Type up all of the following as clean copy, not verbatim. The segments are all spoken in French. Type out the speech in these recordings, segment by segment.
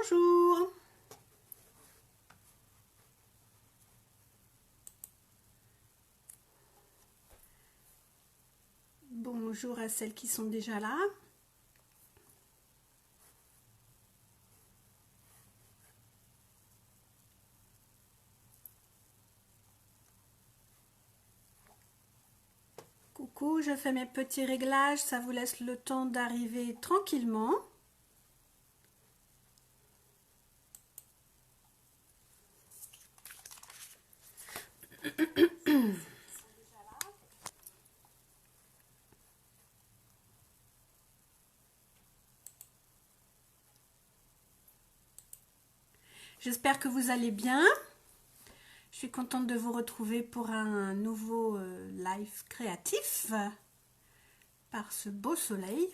Bonjour. Bonjour à celles qui sont déjà là. Coucou, je fais mes petits réglages, ça vous laisse le temps d'arriver tranquillement. J'espère que vous allez bien. Je suis contente de vous retrouver pour un nouveau live créatif par ce beau soleil.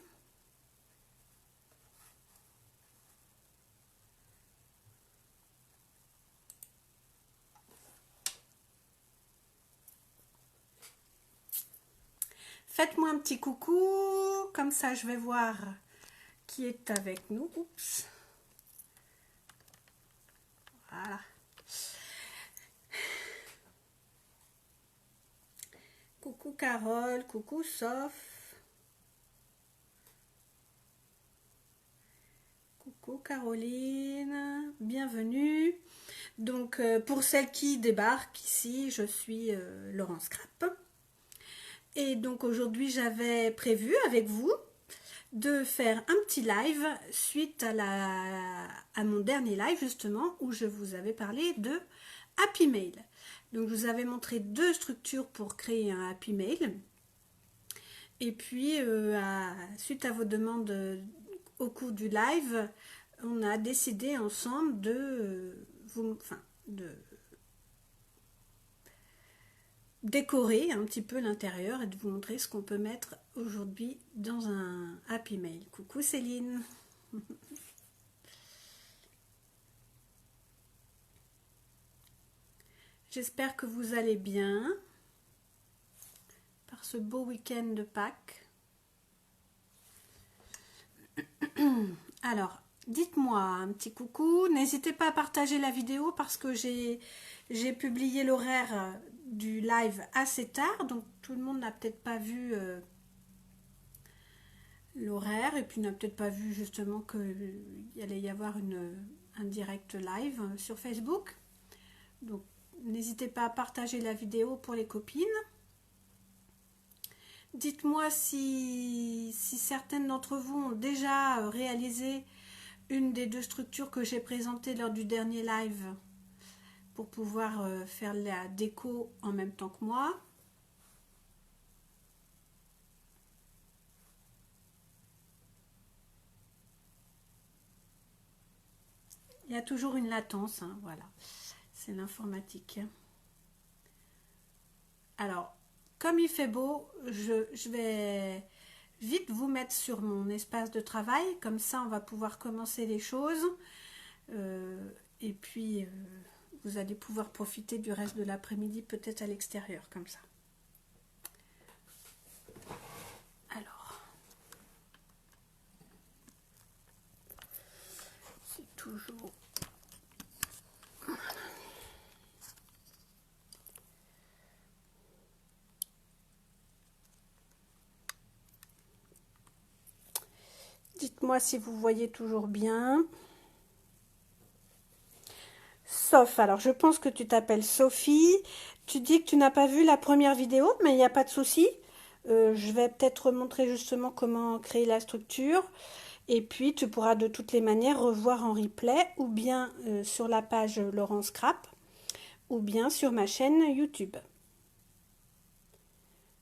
Faites-moi un petit coucou, comme ça je vais voir qui est avec nous. Oups. Voilà. Coucou Carole, coucou Soph. Coucou Caroline, bienvenue. Donc pour celles qui débarquent ici, je suis Laurence Crap. Et donc aujourd'hui j'avais prévu avec vous de faire un petit live suite à mon dernier live justement où je vous avais parlé de Happy Mail. Donc je vous avais montré deux structures pour créer un Happy Mail. Et puis suite à vos demandes au cours du live, on a décidé ensemble de décorer un petit peu l'intérieur et de vous montrer ce qu'on peut mettre aujourd'hui dans un Happy Mail. Coucou Céline. J'espère que vous allez bien par ce beau week-end de Pâques. Alors, dites-moi un petit coucou. N'hésitez pas à partager la vidéo parce que j'ai publié l'horaire du live assez tard, donc tout le monde n'a peut-être pas vu l'horaire et puis n'a peut-être pas vu justement qu'il allait y avoir un direct live sur Facebook. Donc n'hésitez pas à partager la vidéo pour les copines. Dites-moi si certaines d'entre vous ont déjà réalisé une des deux structures que j'ai présentées lors du dernier live pour pouvoir faire la déco en même temps que moi. Il y a toujours une latence, hein, voilà, c'est l'informatique. Alors, comme il fait beau, je vais vite vous mettre sur mon espace de travail, comme ça on va pouvoir commencer les choses. Et puis, vous allez pouvoir profiter du reste de l'après-midi, peut-être à l'extérieur, comme ça. Alors, c'est toujours... Dites-moi si vous voyez toujours bien. Sauf, alors je pense que tu t'appelles Sophie. Tu dis que tu n'as pas vu la première vidéo, mais il n'y a pas de souci. Je vais peut-être montrer justement comment créer la structure. Et puis tu pourras de toutes les manières revoir en replay ou bien sur la page Laurence Crap ou bien sur ma chaîne YouTube.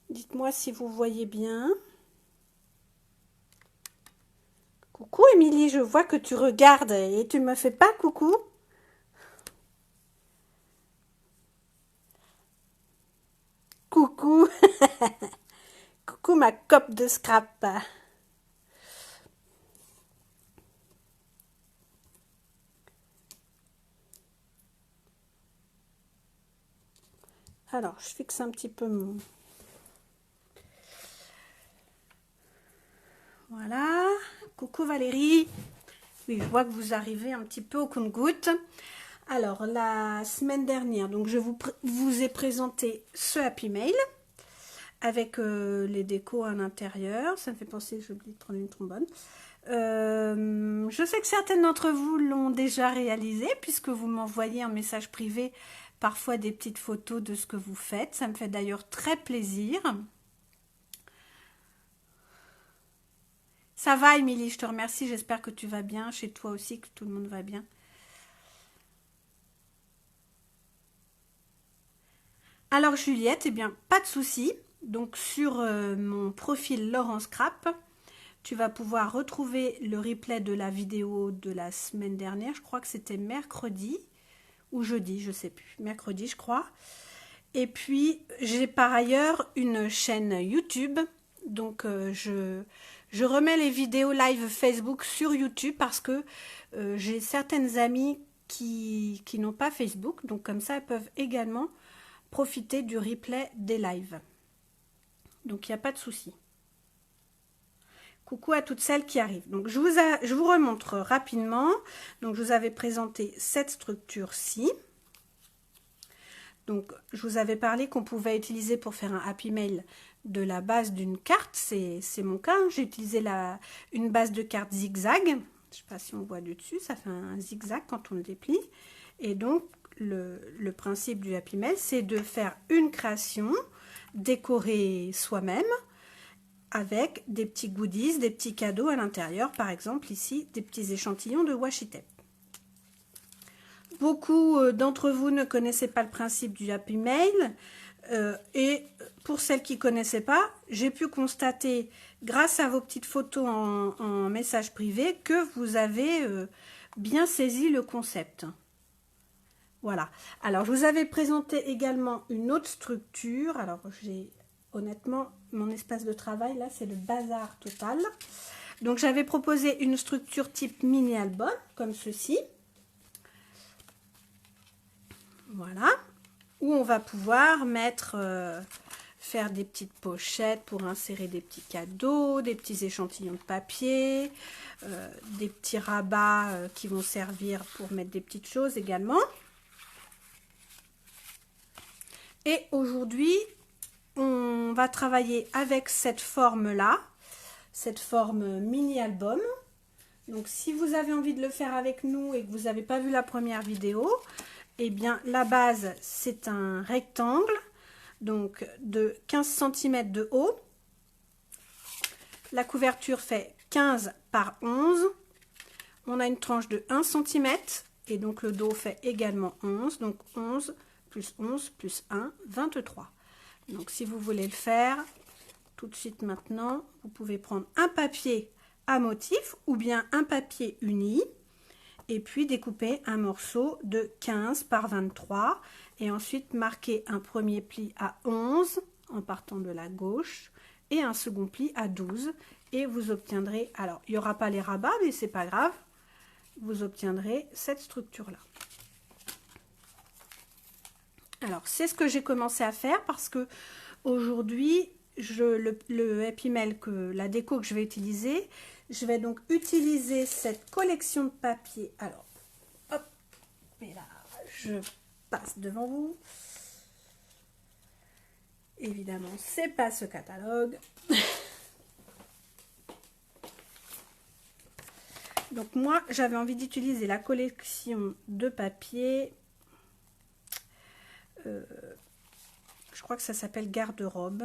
Dites-moi si vous voyez bien. Coucou Émilie, je vois que tu regardes et tu me fais pas coucou. Coucou. Coucou ma cope de scrap. Alors, je fixe un petit peu mon... Voilà. Coucou Valérie. Oui, je vois que vous arrivez un petit peu au compte-gouttes. Alors, la semaine dernière, donc je vous ai présenté ce Happy Mail avec les décos à l'intérieur. Ça me fait penser que j'ai oublié de prendre une trombone. Je sais que certaines d'entre vous l'ont déjà réalisé puisque vous m'envoyez en message privé parfois des petites photos de ce que vous faites. Ça me fait d'ailleurs très plaisir. Ça va, Émilie, je te remercie. J'espère que tu vas bien. Chez toi aussi, que tout le monde va bien. Alors, Juliette, eh bien, pas de souci. Donc, sur mon profil Laurence Scrap, tu vas pouvoir retrouver le replay de la vidéo de la semaine dernière. Je crois que c'était mercredi ou jeudi, je sais plus. Mercredi, je crois. Et puis, j'ai par ailleurs une chaîne YouTube. Donc, je remets les vidéos live Facebook sur YouTube parce que j'ai certaines amies qui n'ont pas Facebook. Donc, comme ça, elles peuvent également profiter du replay des lives. Donc, il n'y a pas de souci. Coucou à toutes celles qui arrivent. Donc, je vous remontre rapidement. Donc, je vous avais présenté cette structure-ci. Donc, je vous avais parlé qu'on pouvait utiliser pour faire un Happy Mail de la base d'une carte. C'est mon cas. J'ai utilisé une base de carte zigzag. Je ne sais pas si on voit du dessus. Ça fait un zigzag quand on le déplie. Et donc, le principe du Happy Mail, c'est de faire une création décorée soi-même avec des petits goodies, des petits cadeaux à l'intérieur. Par exemple, ici, des petits échantillons de washi tape. Beaucoup d'entre vous ne connaissaient pas le principe du Happy Mail. Et pour celles qui ne connaissaient pas, j'ai pu constater, grâce à vos petites photos en message privé, que vous avez bien saisi le concept. Voilà. Alors, je vous avais présenté également une autre structure. Alors, honnêtement, mon espace de travail, là, c'est le bazar total. Donc, j'avais proposé une structure type mini-album, comme ceci. Voilà. Où on va pouvoir faire des petites pochettes pour insérer des petits cadeaux, des petits échantillons de papier, des petits rabats qui vont servir pour mettre des petites choses également. Et aujourd'hui, on va travailler avec cette forme-là, cette forme mini-album. Donc, si vous avez envie de le faire avec nous et que vous n'avez pas vu la première vidéo, eh bien, la base, c'est un rectangle, donc de 15 cm de haut. La couverture fait 15 par 11. On a une tranche de 1 cm et donc le dos fait également 11. Donc, 11 plus 11 plus 1, 23. Donc, si vous voulez le faire tout de suite maintenant, vous pouvez prendre un papier à motif ou bien un papier uni et puis découper un morceau de 15 par 23 et ensuite marquer un premier pli à 11 en partant de la gauche et un second pli à 12 et vous obtiendrez, alors il n'y aura pas les rabats mais c'est pas grave, vous obtiendrez cette structure là. Alors, c'est ce que j'ai commencé à faire parce que aujourd'hui, le Happy Mail, la déco que je vais utiliser, je vais donc utiliser cette collection de papier. Alors, hop, et là, je passe devant vous. Évidemment, c'est pas ce catalogue. Donc, moi, j'avais envie d'utiliser la collection de papier. Je crois que ça s'appelle garde-robe.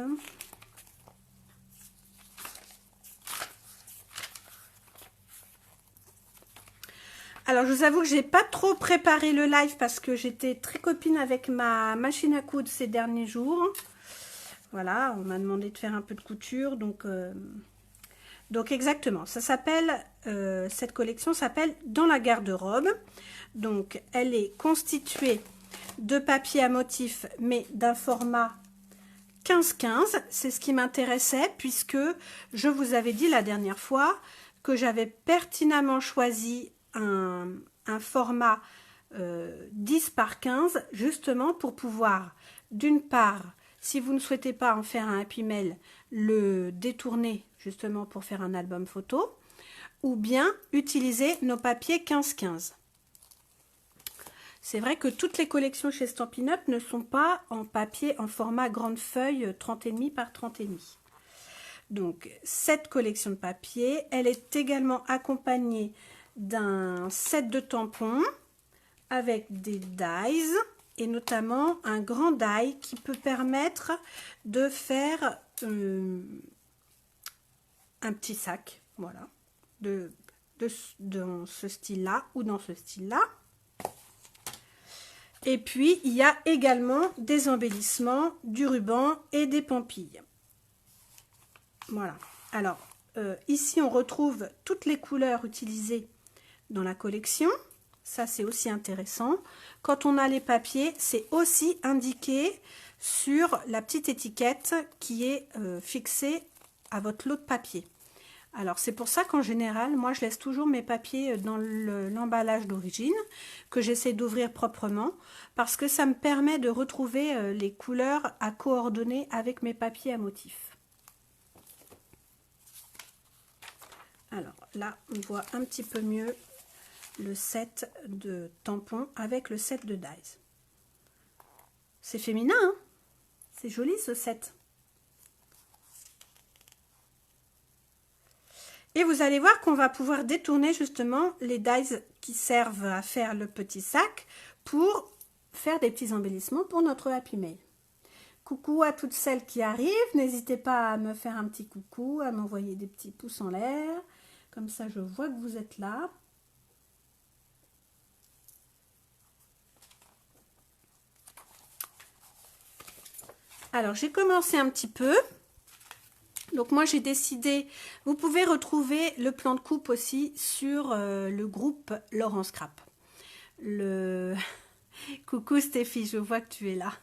Alors, je vous avoue que j'ai pas trop préparé le live parce que j'étais très copine avec ma machine à coudre ces derniers jours. Voilà, on m'a demandé de faire un peu de couture, donc exactement, ça s'appelle, cette collection s'appelle Dans la garde-robe. Donc, elle est constituée de papier à motif, mais d'un format 15-15. C'est ce qui m'intéressait puisque je vous avais dit la dernière fois que j'avais pertinemment choisi un format 10 par 15 justement pour pouvoir, d'une part, si vous ne souhaitez pas en faire un Happy Mail, le détourner justement pour faire un album photo, ou bien utiliser nos papiers 15-15. C'est vrai que toutes les collections chez Stampin' Up ne sont pas en papier en format grande feuille 30,5 par 30,5. Donc cette collection de papier, elle est également accompagnée d'un set de tampons avec des dies et notamment un grand die qui peut permettre de faire un petit sac, voilà, dans ce style-là ou dans ce style-là. Et puis, il y a également des embellissements, du ruban et des pampilles. Voilà. Alors, ici, on retrouve toutes les couleurs utilisées dans la collection. Ça, c'est aussi intéressant. Quand on a les papiers, c'est aussi indiqué sur la petite étiquette qui est fixée à votre lot de papier. Alors, c'est pour ça qu'en général, moi, je laisse toujours mes papiers dans l'emballage d'origine, que j'essaie d'ouvrir proprement, parce que ça me permet de retrouver les couleurs à coordonner avec mes papiers à motifs. Alors, là, on voit un petit peu mieux le set de tampons avec le set de dies. C'est féminin, hein? C'est joli, ce set. Et vous allez voir qu'on va pouvoir détourner justement les dies qui servent à faire le petit sac pour faire des petits embellissements pour notre Happy Mail. Coucou à toutes celles qui arrivent. N'hésitez pas à me faire un petit coucou, à m'envoyer des petits pouces en l'air. Comme ça, je vois que vous êtes là. Alors, j'ai commencé un petit peu. Donc moi j'ai décidé, vous pouvez retrouver le plan de coupe aussi sur le groupe Laurent Scrap. Coucou Stéphie, je vois que tu es là.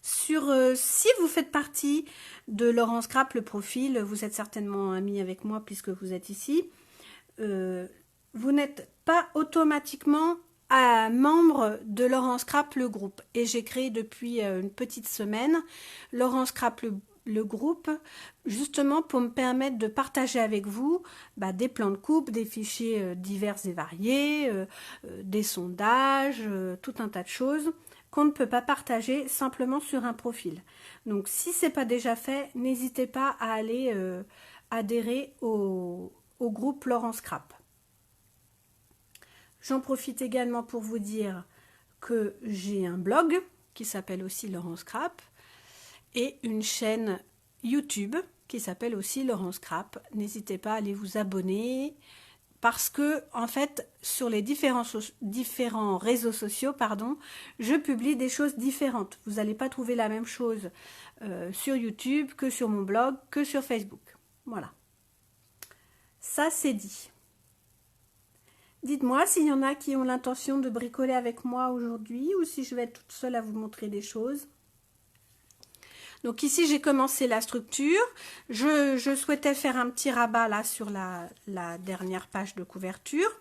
Si vous faites partie de Laurent Scrap, le profil, vous êtes certainement ami avec moi puisque vous êtes ici. Vous n'êtes pas automatiquement membre de Laurent Scrap le groupe, et j'ai créé depuis une petite semaine Laurent Scrap le groupe justement pour me permettre de partager avec vous des plans de coupe, des fichiers divers et variés, des sondages, tout un tas de choses qu'on ne peut pas partager simplement sur un profil. Donc si c'est pas déjà fait, n'hésitez pas à aller adhérer au groupe Laurent Scrap. J'en profite également pour vous dire que j'ai un blog qui s'appelle aussi Laurent Scrap et une chaîne YouTube qui s'appelle aussi Laurent Scrap. N'hésitez pas à aller vous abonner parce que en fait sur les différents réseaux sociaux, je publie des choses différentes. Vous n'allez pas trouver la même chose sur YouTube que sur mon blog, que sur Facebook. Voilà. Ça c'est dit. Dites-moi s'il y en a qui ont l'intention de bricoler avec moi aujourd'hui ou si je vais être toute seule à vous montrer des choses. Donc ici, j'ai commencé la structure. Je souhaitais faire un petit rabat là sur la dernière page de couverture.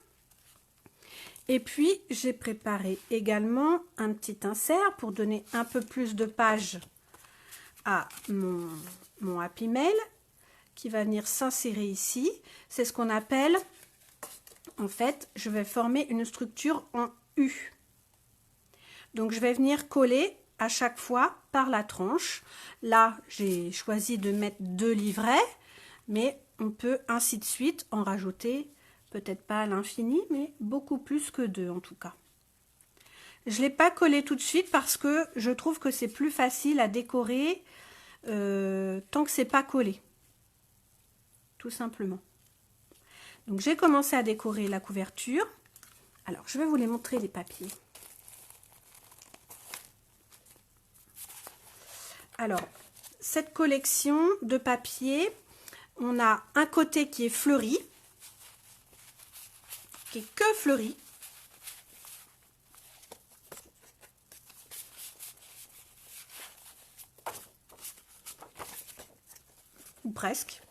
Et puis, j'ai préparé également un petit insert pour donner un peu plus de pages à mon Happy Mail qui va venir s'insérer ici. C'est ce qu'on appelle... En fait, je vais former une structure en U. Donc, je vais venir coller à chaque fois par la tranche. Là, j'ai choisi de mettre 2 livrets, mais on peut ainsi de suite en rajouter, peut-être pas à l'infini, mais beaucoup plus que 2 en tout cas. Je ne l'ai pas collé tout de suite parce que je trouve que c'est plus facile à décorer tant que c'est pas collé. Tout simplement. Donc j'ai commencé à décorer la couverture. Alors je vais vous les montrer les papiers. Alors cette collection de papiers, on a un côté qui est fleuri, qui est que fleuri. Ou presque.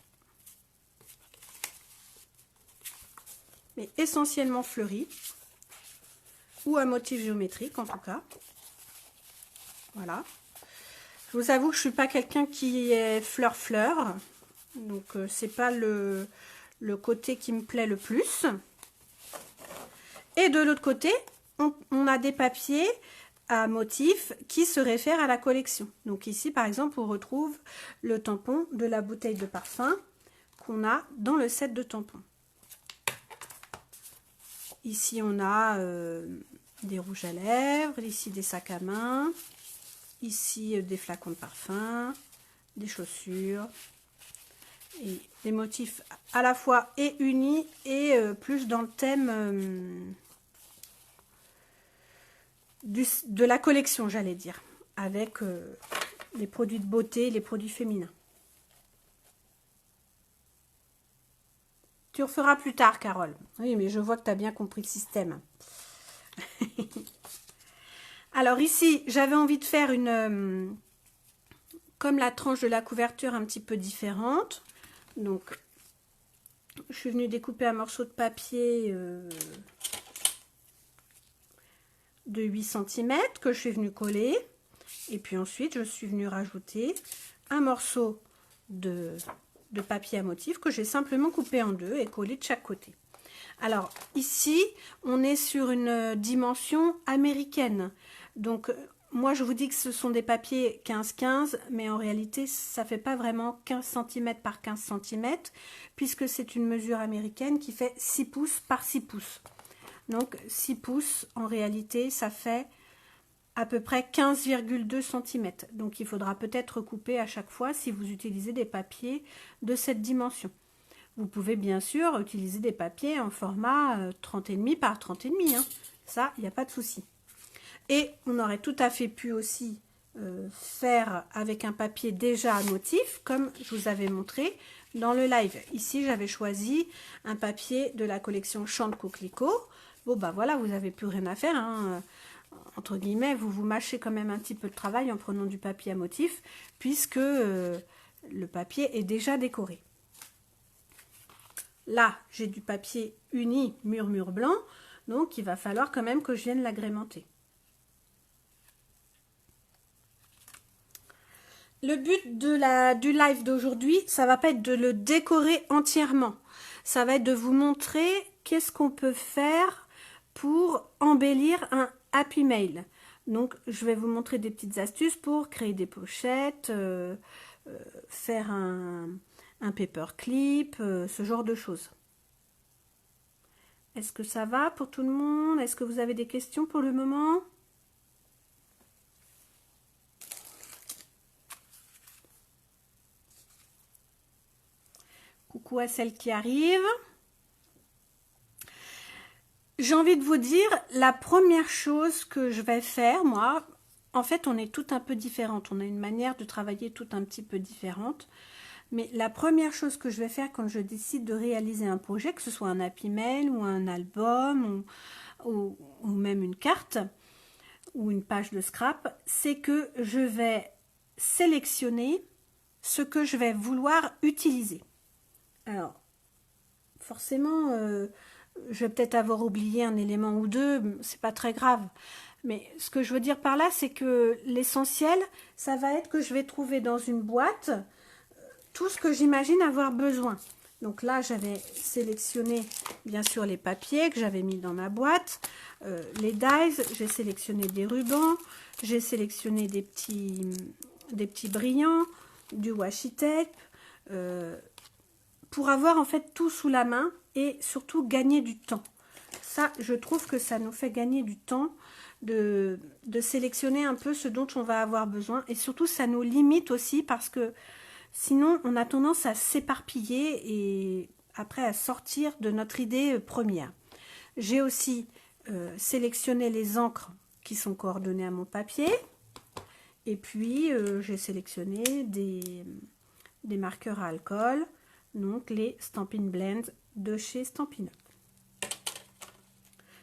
Mais essentiellement fleuri ou à motif géométrique en tout cas. Voilà. Je vous avoue que je suis pas quelqu'un qui est fleur. Donc c'est pas le côté qui me plaît le plus. Et de l'autre côté, on a des papiers à motifs qui se réfèrent à la collection. Donc ici, par exemple, on retrouve le tampon de la bouteille de parfum qu'on a dans le set de tampons. Ici, on a des rouges à lèvres, ici des sacs à main, ici des flacons de parfum, des chaussures, et des motifs à la fois et unis et plus dans le thème de la collection, j'allais dire, avec les produits de beauté, les produits féminins. Tu referas plus tard, Carole. Oui, mais je vois que tu as bien compris le système. Alors ici, j'avais envie de faire une... comme la tranche de la couverture un petit peu différente. Donc, je suis venue découper un morceau de papier de 8 cm que je suis venue coller. Et puis ensuite, je suis venue rajouter un morceau de papier à motif que j'ai simplement coupé en deux et collé de chaque côté. Alors ici, on est sur une dimension américaine. Donc moi, je vous dis que ce sont des papiers 15-15, mais en réalité, ça fait pas vraiment 15 cm par 15 cm, puisque c'est une mesure américaine qui fait 6 pouces par 6 pouces. Donc 6 pouces, en réalité, ça fait à peu près 15,2 cm. Donc il faudra peut-être couper à chaque fois si vous utilisez des papiers de cette dimension. Vous pouvez bien sûr utiliser des papiers en format 30,5 par 30,5. Hein. Ça, il n'y a pas de souci. Et on aurait tout à fait pu aussi faire avec un papier déjà à motif, comme je vous avais montré dans le live. Ici, j'avais choisi un papier de la collection Chant de Coquelicot. Bon, bah voilà, vous n'avez plus rien à faire, hein. Entre guillemets, vous vous mâchez quand même un petit peu de travail en prenant du papier à motif, puisque le papier est déjà décoré. Là, j'ai du papier uni murmure blanc, donc il va falloir quand même que je vienne l'agrémenter. Le but du live d'aujourd'hui, ça va pas être de le décorer entièrement. Ça va être de vous montrer qu'est-ce qu'on peut faire pour embellir un Happy Mail. Donc, je vais vous montrer des petites astuces pour créer des pochettes, faire un paperclip, ce genre de choses. Est-ce que ça va pour tout le monde? Est-ce que vous avez des questions pour le moment? Coucou à celles qui arrivent. J'ai envie de vous dire, la première chose que je vais faire, moi, en fait, on est toutes un peu différentes. On a une manière de travailler toute un petit peu différente. Mais la première chose que je vais faire quand je décide de réaliser un projet, que ce soit un Happy Mail ou un album ou même une carte ou une page de scrap, c'est que je vais sélectionner ce que je vais vouloir utiliser. Alors, forcément, je vais peut-être avoir oublié un élément ou deux, c'est pas très grave. Mais ce que je veux dire par là, c'est que l'essentiel, ça va être que je vais trouver dans une boîte tout ce que j'imagine avoir besoin. Donc là, j'avais sélectionné bien sûr les papiers que j'avais mis dans ma boîte, les dies, j'ai sélectionné des rubans, j'ai sélectionné des petits brillants, du washi tape, pour avoir en fait tout sous la main et surtout gagner du temps. Ça, je trouve que ça nous fait gagner du temps de sélectionner un peu ce dont on va avoir besoin, et surtout ça nous limite aussi parce que sinon on a tendance à s'éparpiller et après à sortir de notre idée première. J'ai aussi sélectionné les encres qui sont coordonnées à mon papier, et puis j'ai sélectionné des marqueurs à alcool, donc les Stampin' Blend de chez Stampin' Up.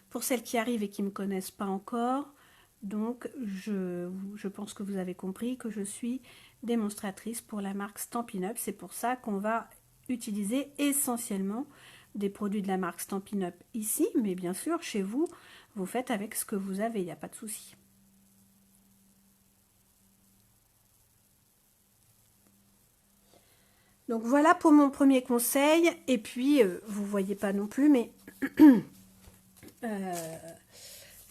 Pour celles qui arrivent et qui ne me connaissent pas encore, donc je pense que vous avez compris que je suis démonstratrice pour la marque Stampin' Up. C'est pour ça qu'on va utiliser essentiellement des produits de la marque Stampin' Up ici, mais bien sûr chez vous, vous faites avec ce que vous avez, il n'y a pas de souci. Donc voilà pour mon premier conseil. Et puis, vous voyez pas non plus, mais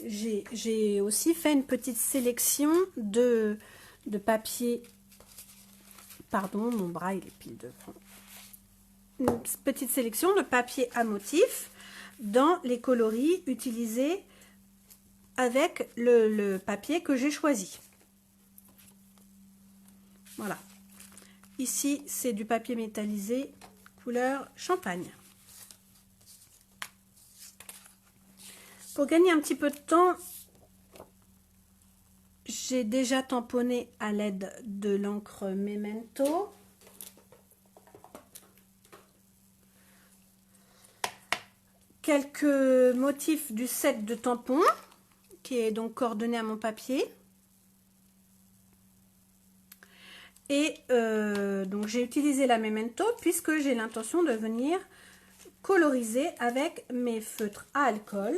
j'ai aussi fait une petite sélection de papier. Pardon, mon bras il est pile devant. Une petite sélection de papier à motifs dans les coloris utilisés avec le papier que j'ai choisi. Voilà. Ici, c'est du papier métallisé couleur champagne. Pour gagner un petit peu de temps, j'ai déjà tamponné à l'aide de l'encre Memento. Quelques motifs du set de tampons, qui est donc coordonné à mon papier. Et donc j'ai utilisé la Memento puisque j'ai l'intention de venir coloriser avec mes feutres à alcool.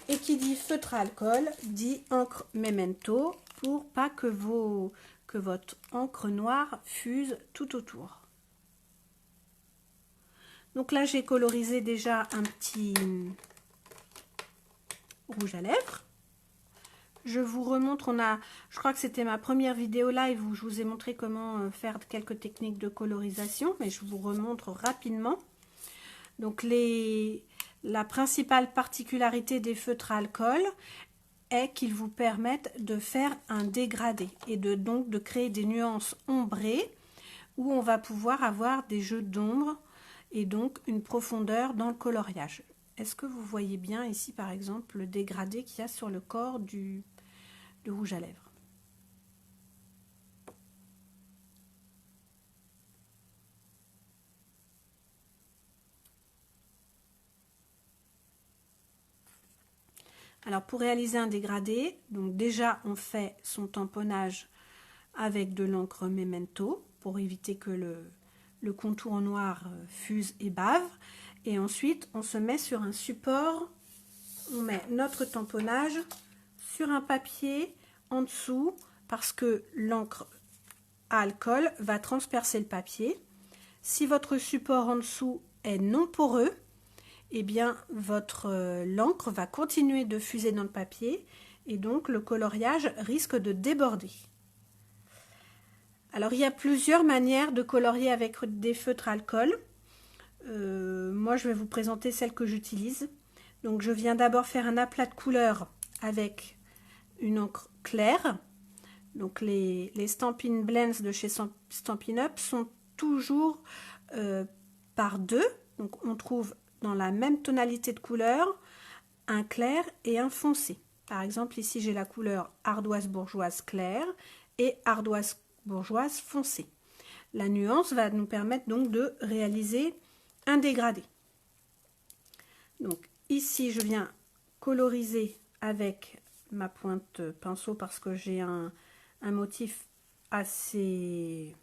Et qui dit feutre à alcool dit encre Memento pour pas que votre encre noire fuse tout autour. Donc là j'ai colorisé déjà un petit rouge à lèvres. Je vous remontre, je crois que c'était ma première vidéo live où je vous ai montré comment faire quelques techniques de colorisation, mais je vous remontre rapidement. Donc la principale particularité des feutres à alcool est qu'ils vous permettent de faire un dégradé et donc de créer des nuances ombrées où on va pouvoir avoir des jeux d'ombre et donc une profondeur dans le coloriage. Est-ce que vous voyez bien ici par exemple le dégradé qu'il y a sur le corps du rouge à lèvres? Alors pour réaliser un dégradé, donc déjà on fait son tamponnage avec de l'encre Memento pour éviter que le contour noir fuse et bave. Et ensuite on se met sur un support, on met notre tamponnage sur un papier en dessous parce que l'encre à alcool va transpercer le papier. Si votre support en dessous est non poreux, eh bien l'encre va continuer de fuser dans le papier et donc le coloriage risque de déborder. Alors il y a plusieurs manières de colorier avec des feutres à alcool. Moi je vais vous présenter celle que j'utilise. Donc je viens d'abord faire un aplat de couleurs avec une encre claire. Donc les Stampin' Blends de chez Stampin' Up sont toujours par deux. Donc on trouve dans la même tonalité de couleur un clair et un foncé. Par exemple ici j'ai la couleur ardoise bourgeoise claire et ardoise bourgeoise foncée. La nuance va nous permettre donc de réaliser un dégradé. Donc ici je viens coloriser avec ma pointe pinceau parce que j'ai un motif assez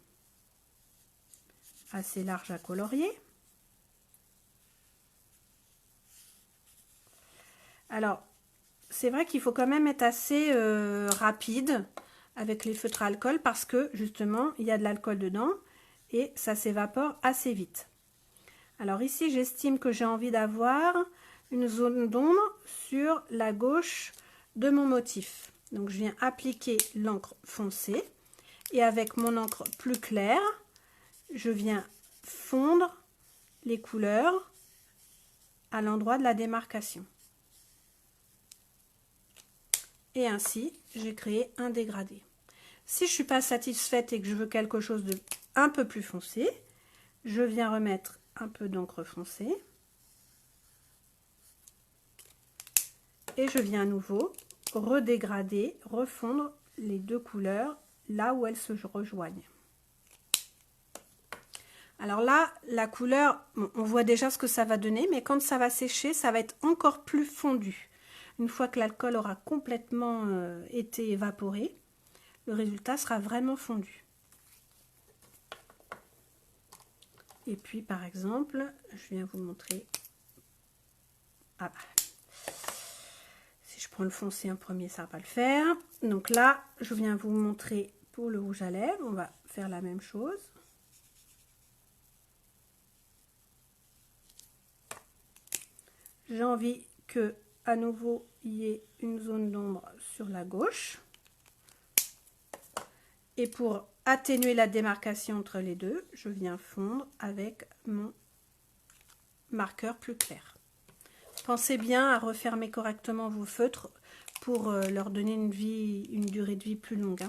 large à colorier. Alors, c'est vrai qu'il faut quand même être assez rapide avec les feutres à alcool parce que justement, il y a de l'alcool dedans et ça s'évapore assez vite. Alors ici, j'estime que j'ai envie d'avoir une zone d'ombre sur la gauche de mon motif. Donc, je viens appliquer l'encre foncée et avec mon encre plus claire, je viens fondre les couleurs à l'endroit de la démarcation. Et ainsi, j'ai créé un dégradé. Si je ne suis pas satisfaite et que je veux quelque chose de un peu plus foncé, je viens remettre un peu d'encre foncée. Et je viens à nouveau redégrader, refondre les deux couleurs là où elles se rejoignent. Alors là, la couleur, on voit déjà ce que ça va donner, mais quand ça va sécher, ça va être encore plus fondu. Une fois que l'alcool aura complètement été évaporé, le résultat sera vraiment fondu. Et puis par exemple, je viens vous montrer. Ah, si je prends le foncé en premier, ça va pas le faire. Donc là, je viens vous montrer pour le rouge à lèvres. On va faire la même chose. J'ai envie que à nouveau il y ait une zone d'ombre sur la gauche. Et pour atténuer la démarcation entre les deux, je viens fondre avec mon marqueur plus clair. Pensez bien à refermer correctement vos feutres pour leur donner une durée de vie plus longue.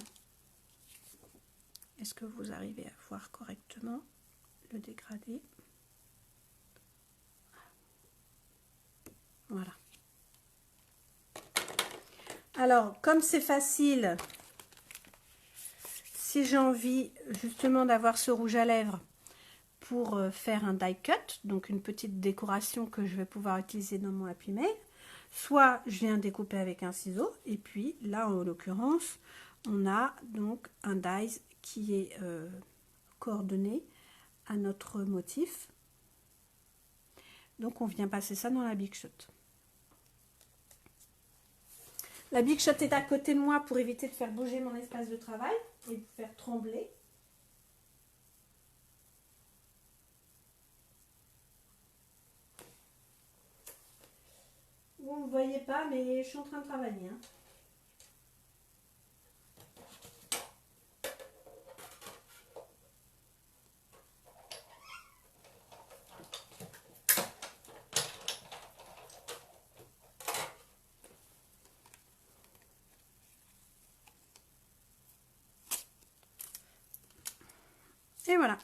Est-ce que vous arrivez à voir correctement le dégradé? Voilà. Alors, comme c'est facile, si j'ai envie justement d'avoir ce rouge à lèvres pour faire un die cut, donc une petite décoration que je vais pouvoir utiliser dans mon Happy Mail, soit je viens découper avec un ciseau, et puis là en l'occurrence, on a donc un die qui est coordonné à notre motif. Donc on vient passer ça dans la Big Shot. La Big Shot est à côté de moi pour éviter de faire bouger mon espace de travail et de faire trembler. Vous ne voyez pas, mais je suis en train de travailler. Hein. Et voilà.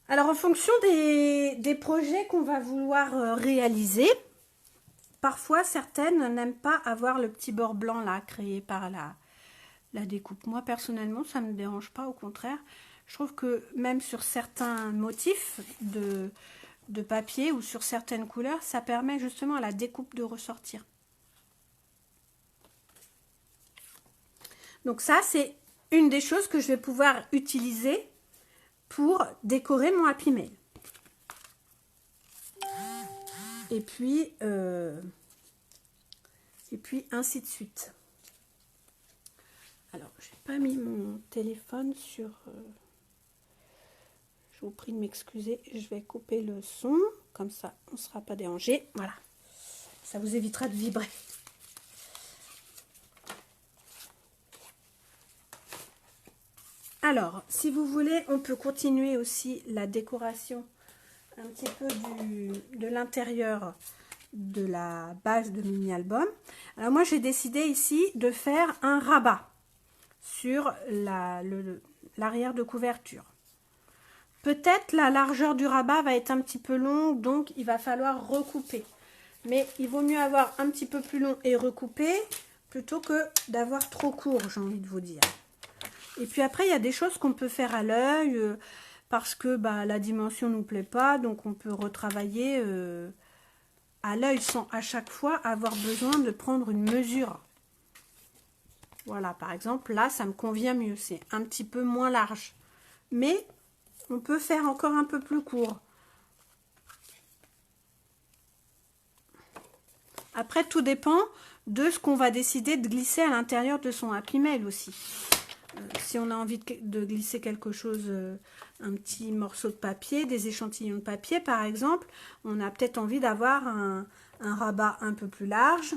Alors, en fonction des projets qu'on va vouloir réaliser, parfois certaines n'aiment pas avoir le petit bord blanc là créé par la découpe. Moi, personnellement, ça ne me dérange pas, au contraire. Je trouve que même sur certains motifs de papier ou sur certaines couleurs, ça permet justement à la découpe de ressortir. Donc ça, c'est une des choses que je vais pouvoir utiliser pour décorer mon Happy Mail. Et puis ainsi de suite. Alors, je n'ai pas mis mon téléphone sur... je vous prie de m'excuser, je vais couper le son, comme ça on ne sera pas dérangé. Voilà, ça vous évitera de vibrer. Alors, si vous voulez, on peut continuer aussi la décoration un petit peu de l'intérieur de la base de mini-album. Alors moi, j'ai décidé ici de faire un rabat sur l'arrière de couverture. Peut-être la largeur du rabat va être un petit peu longue, donc il va falloir recouper. Mais il vaut mieux avoir un petit peu plus long et recouper plutôt que d'avoir trop court, j'ai envie de vous dire. Et puis après, il y a des choses qu'on peut faire à l'œil parce que la dimension ne nous plaît pas. Donc on peut retravailler à l'œil sans à chaque fois avoir besoin de prendre une mesure. Voilà, par exemple, là, ça me convient mieux. C'est un petit peu moins large. Mais on peut faire encore un peu plus court. Après, tout dépend de ce qu'on va décider de glisser à l'intérieur de son Happy Mail aussi. Si on a envie de glisser quelque chose, un petit morceau de papier, des échantillons de papier par exemple, on a peut-être envie d'avoir un rabat un peu plus large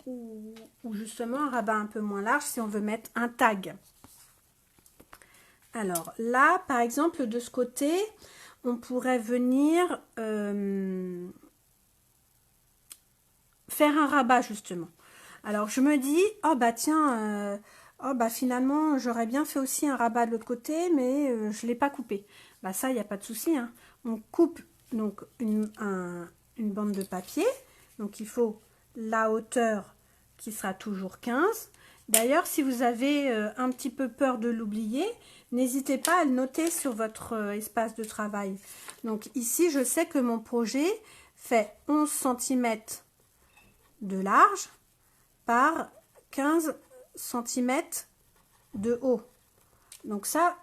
ou justement un rabat un peu moins large si on veut mettre un tag. Alors là, par exemple, de ce côté, on pourrait venir faire un rabat justement. Alors je me dis, oh bah tiens... finalement, j'aurais bien fait aussi un rabat de l'autre côté, mais je ne l'ai pas coupé. Ça, il n'y a pas de souci. Hein. On coupe donc une bande de papier. Donc, il faut la hauteur qui sera toujours 15. D'ailleurs, si vous avez un petit peu peur de l'oublier, n'hésitez pas à le noter sur votre espace de travail. Donc, ici, je sais que mon projet fait 11 cm de large par 15 cm de haut. Donc ça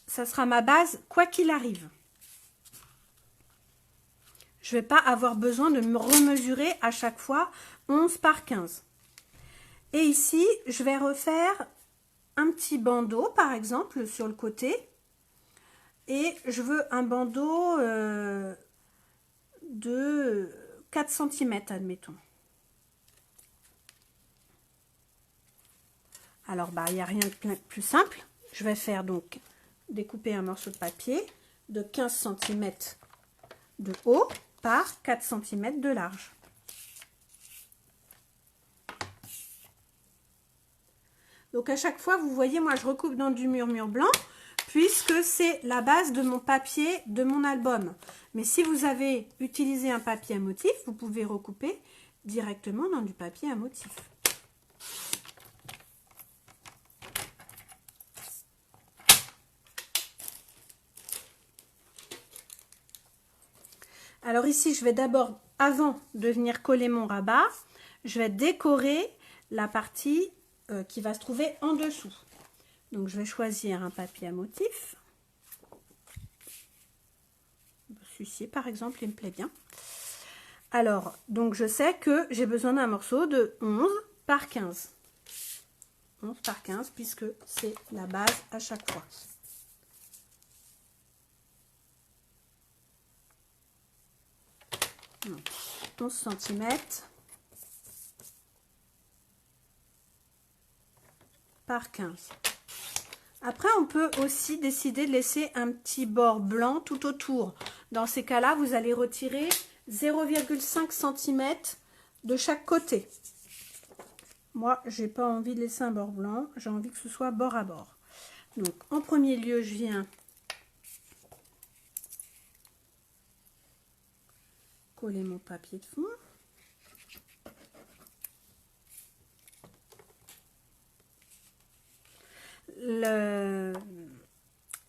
sera ma base quoi qu'il arrive. Je vais pas avoir besoin de me remesurer à chaque fois 11 par 15. Et ici, je vais refaire un petit bandeau, par exemple, sur le côté. Et je veux un bandeau de 4 cm, admettons. Alors, il n'y a rien de plus simple. Je vais faire donc découper un morceau de papier de 15 cm de haut par 4 cm de large. Donc, à chaque fois, vous voyez, moi, je recoupe dans du murmure blanc puisque c'est la base de mon papier de mon album. Mais si vous avez utilisé un papier à motif, vous pouvez recouper directement dans du papier à motif. Alors ici, je vais d'abord, avant de venir coller mon rabat, je vais décorer la partie qui va se trouver en dessous. Donc je vais choisir un papier à motif. Celui-ci par exemple, il me plaît bien. Alors, donc je sais que j'ai besoin d'un morceau de 11 par 15. 11 par 15 puisque c'est la base à chaque fois. Donc, 11 cm par 15. Après, on peut aussi décider de laisser un petit bord blanc tout autour. Dans ces cas-là, vous allez retirer 0,5 cm de chaque côté. Moi, j'ai pas envie de laisser un bord blanc, j'ai envie que ce soit bord à bord. Donc, en premier lieu, je viens coller mon papier de fond.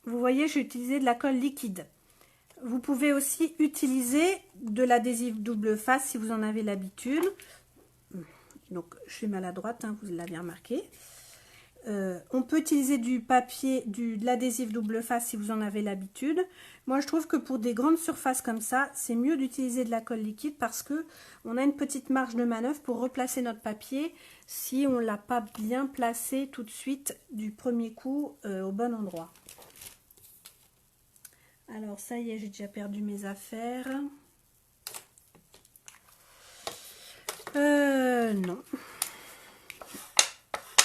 Vous voyez, j'ai utilisé de la colle liquide. Vous pouvez aussi utiliser de l'adhésif double face si vous en avez l'habitude. Donc, je suis maladroite, hein, vous l'avez remarqué. On peut utiliser du papier, de l'adhésif double face si vous en avez l'habitude. Moi, je trouve que pour des grandes surfaces comme ça, c'est mieux d'utiliser de la colle liquide parce que on a une petite marge de manœuvre pour replacer notre papier si on ne l'a pas bien placé tout de suite du premier coup au bon endroit. Alors, ça y est, j'ai déjà perdu mes affaires. Non.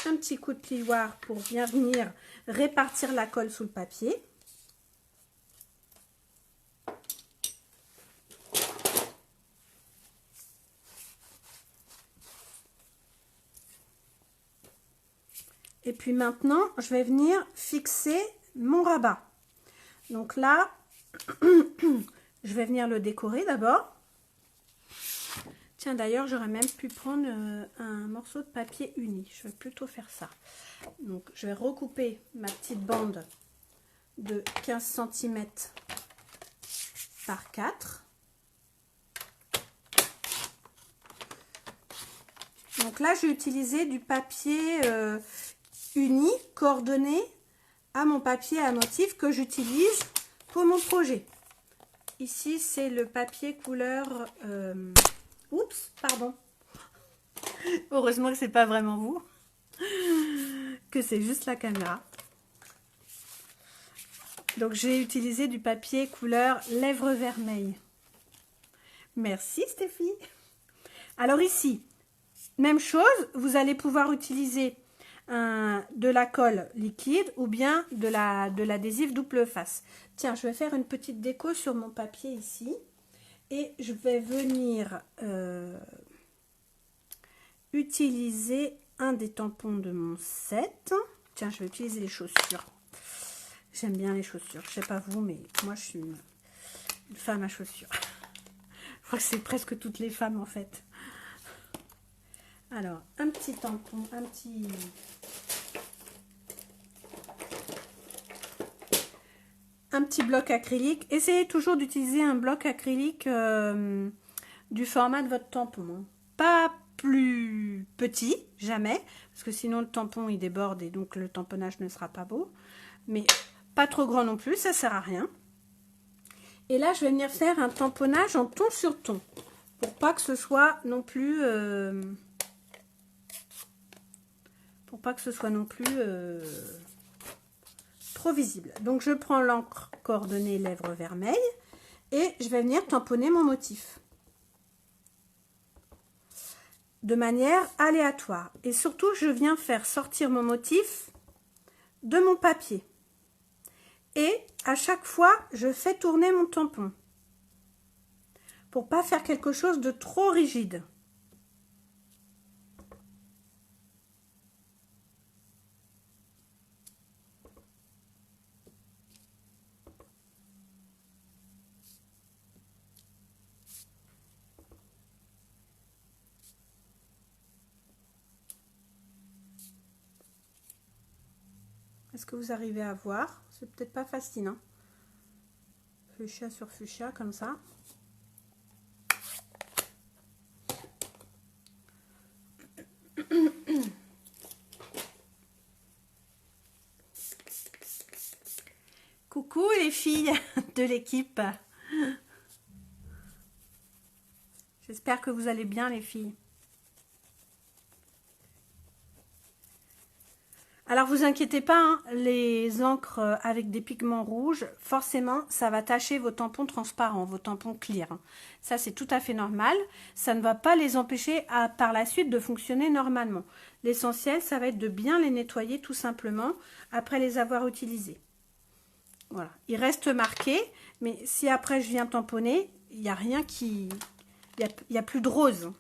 Un petit coup de plioir pour bien venir répartir la colle sous le papier. Et puis maintenant, je vais venir fixer mon rabat. Donc là, je vais venir le décorer d'abord. Tiens, d'ailleurs, j'aurais même pu prendre un morceau de papier uni. Je vais plutôt faire ça. Donc, je vais recouper ma petite bande de 15 cm par 4. Donc là, j'ai utilisé du papier uni, coordonné à mon papier à motif que j'utilise pour mon projet. Ici, c'est le papier couleur... Oups, pardon. Heureusement que c'est pas vraiment vous, que c'est juste la caméra. Donc j'ai utilisé du papier couleur lèvres vermeilles. Merci Stéphie. Alors ici, même chose, vous allez pouvoir utiliser de la colle liquide ou bien de l'adhésif double face. Tiens, je vais faire une petite déco sur mon papier ici. Et je vais venir utiliser un des tampons de mon set. Tiens, je vais utiliser les chaussures. J'aime bien les chaussures. Je sais pas vous, mais moi, je suis une femme à chaussures. Je crois que c'est presque toutes les femmes, en fait. Alors, un petit tampon, un petit bloc acrylique. Essayez toujours d'utiliser un bloc acrylique du format de votre tampon. Pas plus petit, jamais, parce que sinon le tampon il déborde et donc le tamponnage ne sera pas beau. Mais pas trop grand non plus, ça sert à rien. Et là, je vais venir faire un tamponnage en ton sur ton, pour pas que ce soit non plus... pour pas que ce soit non plus trop visible. Donc je prends l'encre coordonnée lèvres vermeilles et je vais venir tamponner mon motif de manière aléatoire. Et surtout, je viens faire sortir mon motif de mon papier. Et à chaque fois, je fais tourner mon tampon pour pas faire quelque chose de trop rigide. Est-ce que vous arrivez à voir? C'est peut-être pas facile, hein? Fuchsia sur fuchsia, comme ça. Coucou les filles de l'équipe. J'espère que vous allez bien les filles. Alors vous inquiétez pas, hein, les encres avec des pigments rouges, forcément ça va tacher vos tampons transparents, vos tampons clear. Ça c'est tout à fait normal, ça ne va pas les empêcher par la suite de fonctionner normalement. L'essentiel ça va être de bien les nettoyer tout simplement après les avoir utilisés. Voilà, ils restent marqués, mais si après je viens tamponner, il n'y a rien qui... Il n'y a plus de rose.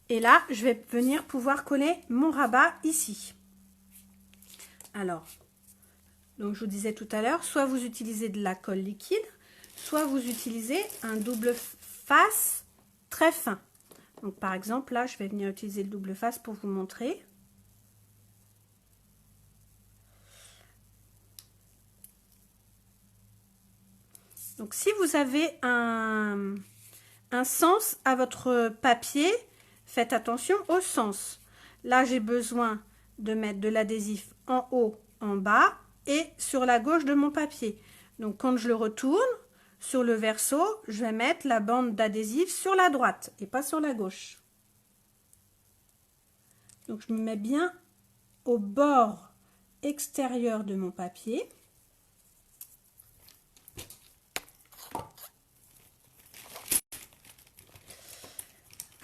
Et là, je vais venir pouvoir coller mon rabat ici. Alors, donc je vous disais tout à l'heure, soit vous utilisez de la colle liquide, soit vous utilisez un double face très fin. Donc par exemple, là, je vais venir utiliser le double face pour vous montrer. Donc si vous avez un sens à votre papier, faites attention au sens. Là, j'ai besoin de mettre de l'adhésif en haut, en bas et sur la gauche de mon papier. Donc quand je le retourne, sur le verso, je vais mettre la bande d'adhésif sur la droite et pas sur la gauche. Donc je me mets bien au bord extérieur de mon papier.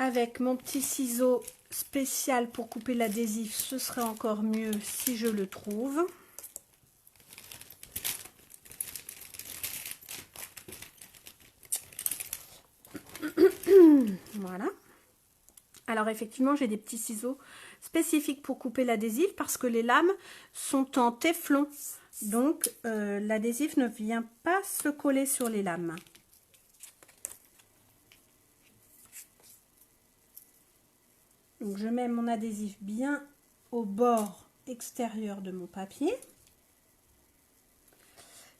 Avec mon petit ciseau spécial pour couper l'adhésif, ce serait encore mieux si je le trouve. Voilà. Alors effectivement, j'ai des petits ciseaux spécifiques pour couper l'adhésif parce que les lames sont en téflon. Donc l'adhésif ne vient pas se coller sur les lames. Donc je mets mon adhésif bien au bord extérieur de mon papier.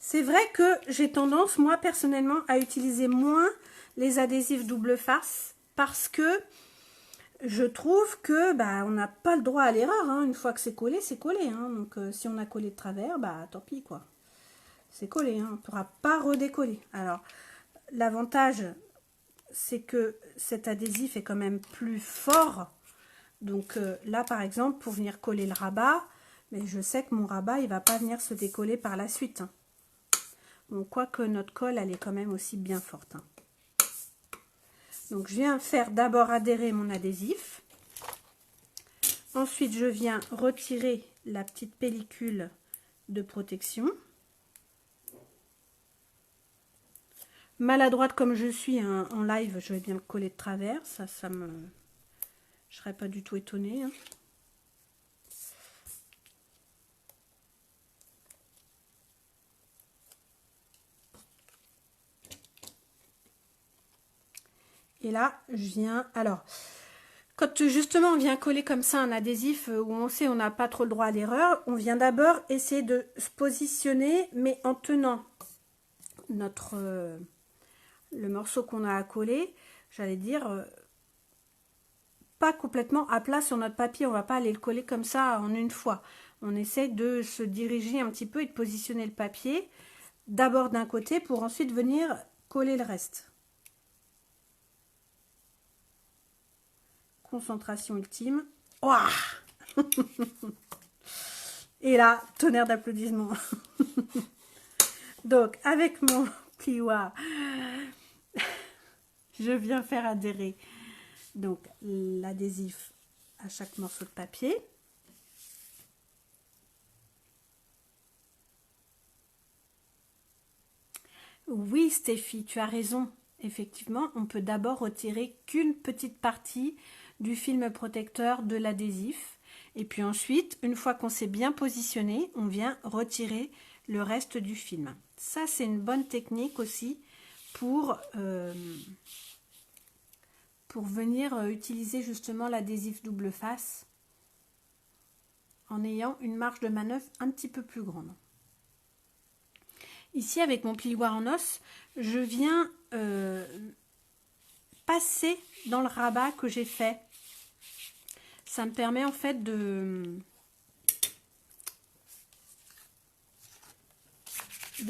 C'est vrai que j'ai tendance, moi personnellement, à utiliser moins les adhésifs double face parce que je trouve que on n'a pas le droit à l'erreur. Hein. Une fois que c'est collé, c'est collé. Hein. Donc si on a collé de travers, tant pis quoi. C'est collé, hein. On ne pourra pas redécoller. Alors l'avantage, c'est que cet adhésif est quand même plus fort. Donc là par exemple, pour venir coller le rabat, mais je sais que mon rabat il va pas venir se décoller par la suite. Hein. Bon, quoique notre colle elle est quand même aussi bien forte. Hein. Donc je viens faire d'abord adhérer mon adhésif. Ensuite je viens retirer la petite pellicule de protection. Maladroite comme je suis hein, en live, je vais bien le coller de travers. Ça me... Je ne serais pas du tout étonnée. Hein. Et là, je viens... Alors, quand justement on vient coller comme ça un adhésif où on sait on n'a pas trop le droit à l'erreur, on vient d'abord essayer de se positionner, mais en tenant notre le morceau qu'on a à coller, j'allais dire... pas complètement à plat sur notre papier, on va pas aller le coller comme ça en une fois. On essaie de se diriger un petit peu et de positionner le papier d'abord d'un côté pour ensuite venir coller le reste. Concentration ultime. Ouah. Et là, tonnerre d'applaudissements. Donc, avec mon plioir, je viens faire adhérer donc l'adhésif à chaque morceau de papier. Oui, Stéphie, tu as raison. Effectivement, on peut d'abord retirer qu'une petite partie du film protecteur de l'adhésif. Et puis ensuite, une fois qu'on s'est bien positionné, on vient retirer le reste du film. Ça, c'est une bonne technique aussi pour venir utiliser justement l'adhésif double face en ayant une marge de manœuvre un petit peu plus grande. Ici, avec mon plioir en os, je viens passer dans le rabat que j'ai fait. Ça me permet en fait de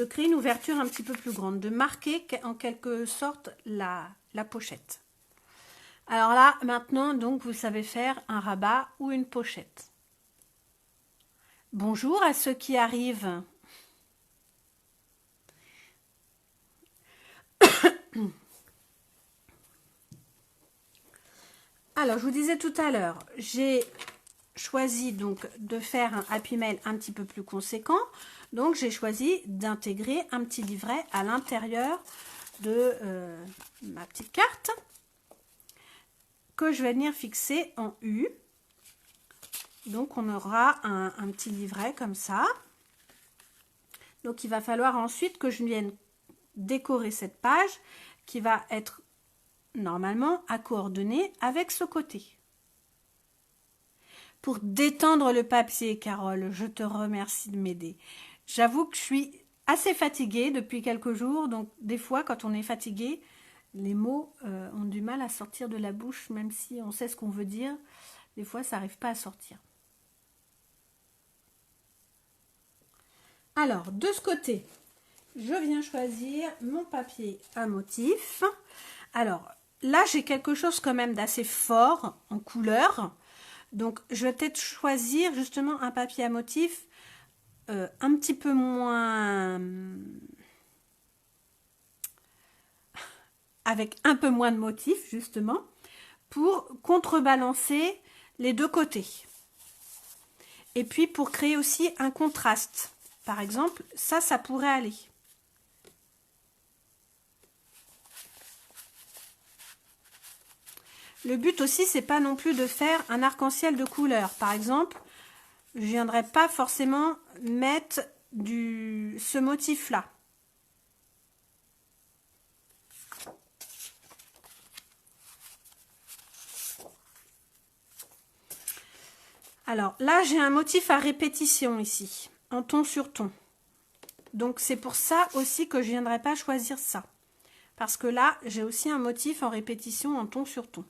créer une ouverture un petit peu plus grande, de marquer en quelque sorte la pochette. Alors là, maintenant, donc, vous savez faire un rabat ou une pochette. Bonjour à ceux qui arrivent. Alors, je vous disais tout à l'heure, j'ai choisi donc de faire un Happy Mail un petit peu plus conséquent. Donc, j'ai choisi d'intégrer un petit livret à l'intérieur de ma petite carte que je vais venir fixer en U. Donc, on aura un petit livret comme ça. Donc, il va falloir ensuite que je vienne décorer cette page qui va être normalement à coordonner avec ce côté. Pour détendre le papier, Carole, je te remercie de m'aider. J'avoue que je suis assez fatiguée depuis quelques jours, donc des fois quand on est fatigué, les mots ont du mal à sortir de la bouche, même si on sait ce qu'on veut dire, des fois ça n'arrive pas à sortir. Alors, de ce côté, je viens choisir mon papier à motif. Alors, là, j'ai quelque chose quand même d'assez fort en couleur. Donc, je vais peut-être choisir justement un papier à motif un petit peu moins... avec un peu moins de motifs, justement, pour contrebalancer les deux côtés. Et puis, pour créer aussi un contraste. Par exemple, ça pourrait aller. Le but aussi, c'est pas non plus de faire un arc-en-ciel de couleurs. Par exemple, je ne viendrai pas forcément mettre ce motif-là. Alors là, j'ai un motif à répétition ici, en ton sur ton. Donc c'est pour ça aussi que je ne viendrai pas choisir ça. Parce que là, j'ai aussi un motif en répétition en ton sur ton.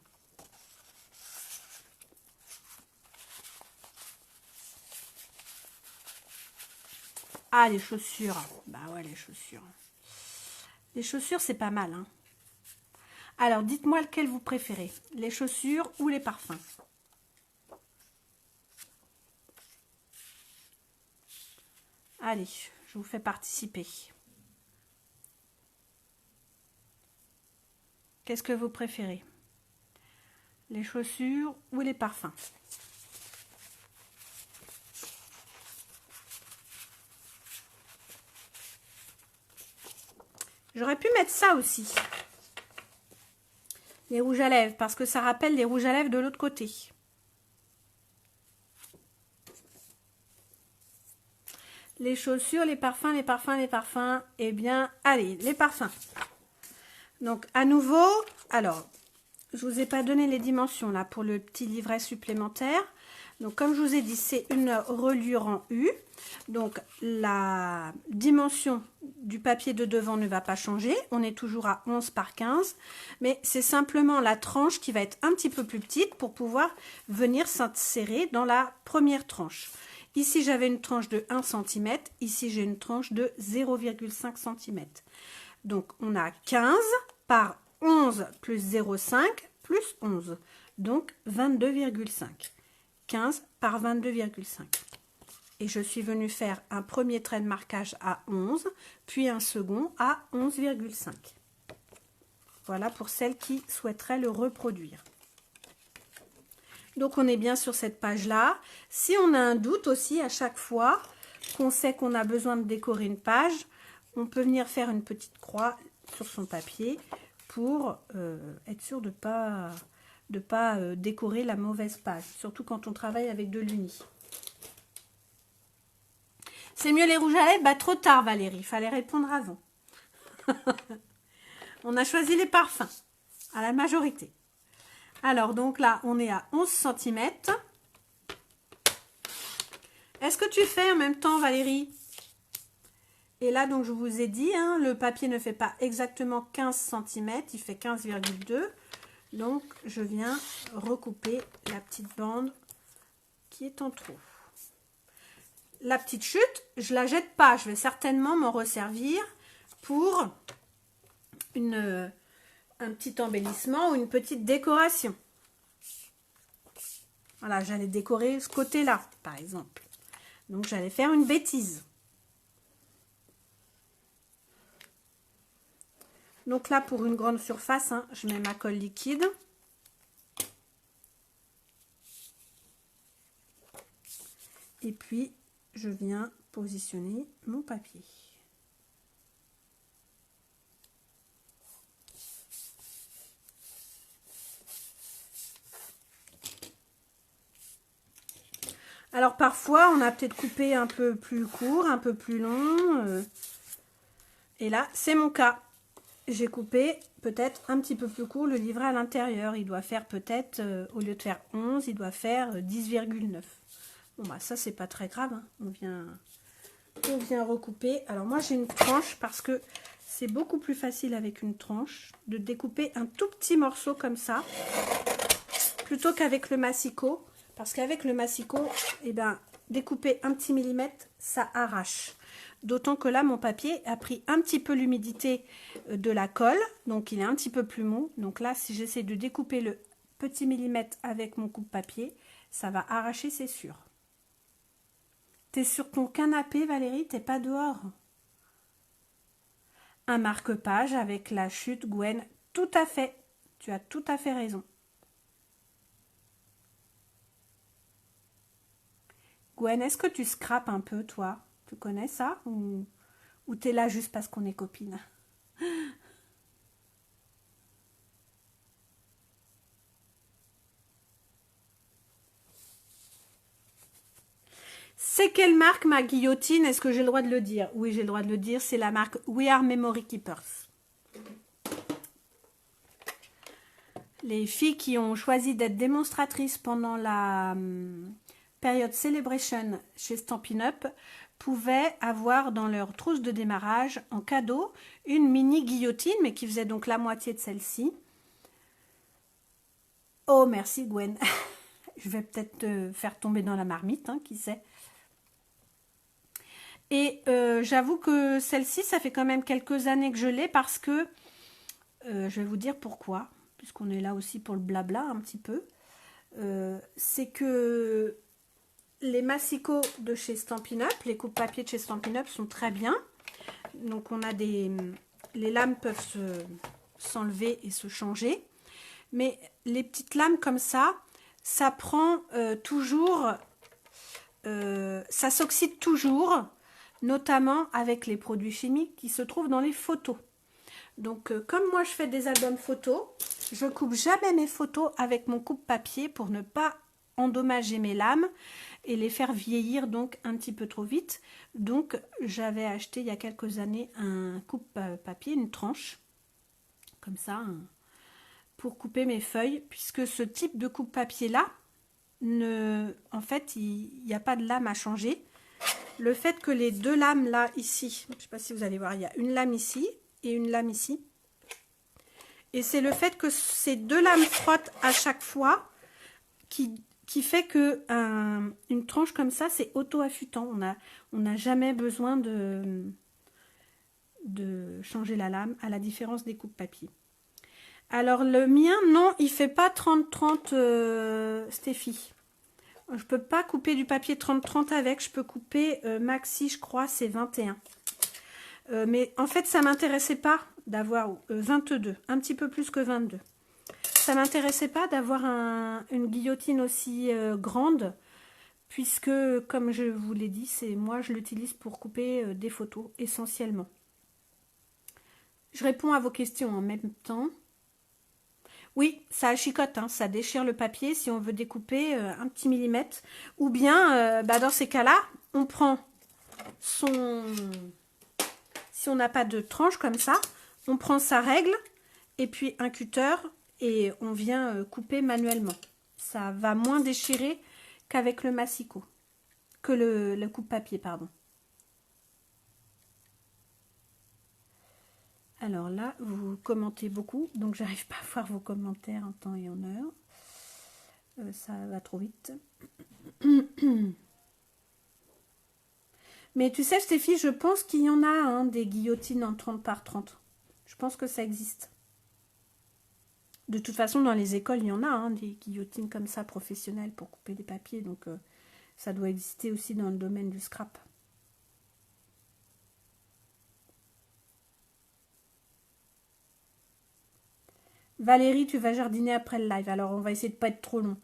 Ah, les chaussures. Bah ouais, les chaussures. Les chaussures, c'est pas mal, hein. Alors, dites-moi lequel vous préférez. Les chaussures ou les parfums? Allez, je vous fais participer. Qu'est-ce que vous préférez? Les chaussures ou les parfums? J'aurais pu mettre ça aussi. Les rouges à lèvres, parce que ça rappelle les rouges à lèvres de l'autre côté. Les chaussures, les parfums, les parfums, les parfums. Eh bien, allez, les parfums. Donc, à nouveau, alors, je ne vous ai pas donné les dimensions là pour le petit livret supplémentaire. Donc, comme je vous ai dit, c'est une reliure en U. Donc, la dimension du papier de devant ne va pas changer. On est toujours à 11 par 15. Mais c'est simplement la tranche qui va être un petit peu plus petite pour pouvoir venir s'insérer dans la première tranche. Ici, j'avais une tranche de 1 cm. Ici, j'ai une tranche de 0,5 cm. Donc, on a 15 par 11 plus 0,5 plus 11. Donc, 22,5. 15 par 22,5. Et je suis venue faire un premier trait de marquage à 11, puis un second à 11,5. Voilà pour celles qui souhaiteraient le reproduire. Donc, on est bien sur cette page-là. Si on a un doute aussi à chaque fois qu'on sait qu'on a besoin de décorer une page, on peut venir faire une petite croix sur son papier pour être sûr de pas décorer la mauvaise page, surtout quand on travaille avec de l'uni. C'est mieux les rouges à lèvres? Bah, trop tard, Valérie, il fallait répondre avant. On a choisi les parfums à la majorité. Alors, donc là, on est à 11 cm. Est-ce que tu fais en même temps, Valérie? Et là, donc, je vous ai dit, hein, le papier ne fait pas exactement 15 cm, il fait 15,2. Donc, je viens recouper la petite bande qui est en trop. La petite chute, je la jette pas. Je vais certainement m'en resservir pour un petit embellissement ou une petite décoration. Voilà, j'allais décorer ce côté-là, par exemple. Donc, j'allais faire une bêtise. Donc là, pour une grande surface, hein, je mets ma colle liquide. Et puis, je viens positionner mon papier. Alors parfois, on a peut-être coupé un peu plus court, un peu plus long. Et là, c'est mon cas. J'ai coupé peut-être un petit peu plus court le livret à l'intérieur. Il doit faire peut-être, au lieu de faire 11, il doit faire 10,9. Bon, bah ça, c'est pas très grave. Hein. On vient recouper. Alors moi, j'ai une tranche parce que c'est beaucoup plus facile avec une tranche de découper un tout petit morceau comme ça plutôt qu'avec le massicot. Parce qu'avec le massicot, eh ben, découper un petit millimètre, ça arrache. D'autant que là, mon papier a pris un petit peu l'humidité de la colle. Donc, il est un petit peu plus mou. Donc là, si j'essaie de découper le petit millimètre avec mon coupe-papier, ça va arracher, c'est sûr. T'es sur ton canapé, Valérie, t'es pas dehors. Un marque-page avec la chute, Gwen. Tout à fait. Tu as tout à fait raison. Gwen, est-ce que tu scrapes un peu, toi? Tu connais ça? Ou t'es là juste parce qu'on est copines? C'est quelle marque, ma guillotine? Est-ce que j'ai le droit de le dire? Oui, j'ai le droit de le dire. C'est la marque We Are Memory Keepers. Les filles qui ont choisi d'être démonstratrices pendant la période Celebration chez Stampin' Up pouvaient avoir dans leur trousse de démarrage en cadeau une mini guillotine, mais qui faisait donc la moitié de celle-ci. Oh, merci Gwen. Je vais peut-être te faire tomber dans la marmite, hein, qui sait. Et j'avoue que celle-ci, ça fait quand même quelques années que je l'ai parce que, je vais vous dire pourquoi, puisqu'on est là aussi pour le blabla un petit peu. C'est que les massicots de chez Stampin' Up, les coupes papier de chez Stampin' Up sont très bien. Donc on a les lames peuvent s'enlever et se changer. Mais les petites lames comme ça prend toujours, ça s'oxyde toujours, notamment avec les produits chimiques qui se trouvent dans les photos. Donc comme moi je fais des albums photos, je coupe jamais mes photos avec mon coupe-papier pour ne pas endommager mes lames et les faire vieillir donc un petit peu trop vite. Donc j'avais acheté il y a quelques années un coupe-papier, une tranche, comme ça, pour couper mes feuilles, puisque ce type de coupe-papier là, en fait il n'y a pas de lame à changer. Le fait que les deux lames là ici, je ne sais pas si vous allez voir, il y a une lame ici et une lame ici. Et c'est le fait que ces deux lames frottent à chaque fois qui qui fait que une tranche comme ça, c'est auto-affûtant. On n'a jamais besoin de changer la lame, à la différence des coupes papier. Alors le mien, non, il fait pas 30-30 Steffi. Je peux pas couper du papier 30-30 avec, je peux couper maxi, je crois, c'est 21. Mais en fait, ça m'intéressait pas d'avoir 22, un petit peu plus que 22. Ça m'intéressait pas d'avoir une guillotine aussi grande, puisque, comme je vous l'ai dit, moi je l'utilise pour couper des photos essentiellement. Je réponds à vos questions en même temps. Oui, ça chicote, hein, ça déchire le papier si on veut découper un petit millimètre. Ou bien, dans ces cas-là, on prend son... Si on n'a pas de tranche comme ça, on prend sa règle et puis un cutter et on vient couper manuellement. Ça va moins déchirer qu'avec le massicot, que le coupe-papier, pardon. Alors là, vous commentez beaucoup, donc j'arrive pas à voir vos commentaires en temps et en heure. Ça va trop vite. Mais tu sais, Stéphie, je pense qu'il y en a des guillotines en 30 par 30. Je pense que ça existe. De toute façon, dans les écoles, il y en a des guillotines comme ça, professionnelles, pour couper des papiers. Donc, ça doit exister aussi dans le domaine du scrap. Valérie, tu vas jardiner après le live. Alors, on va essayer de ne pas être trop long.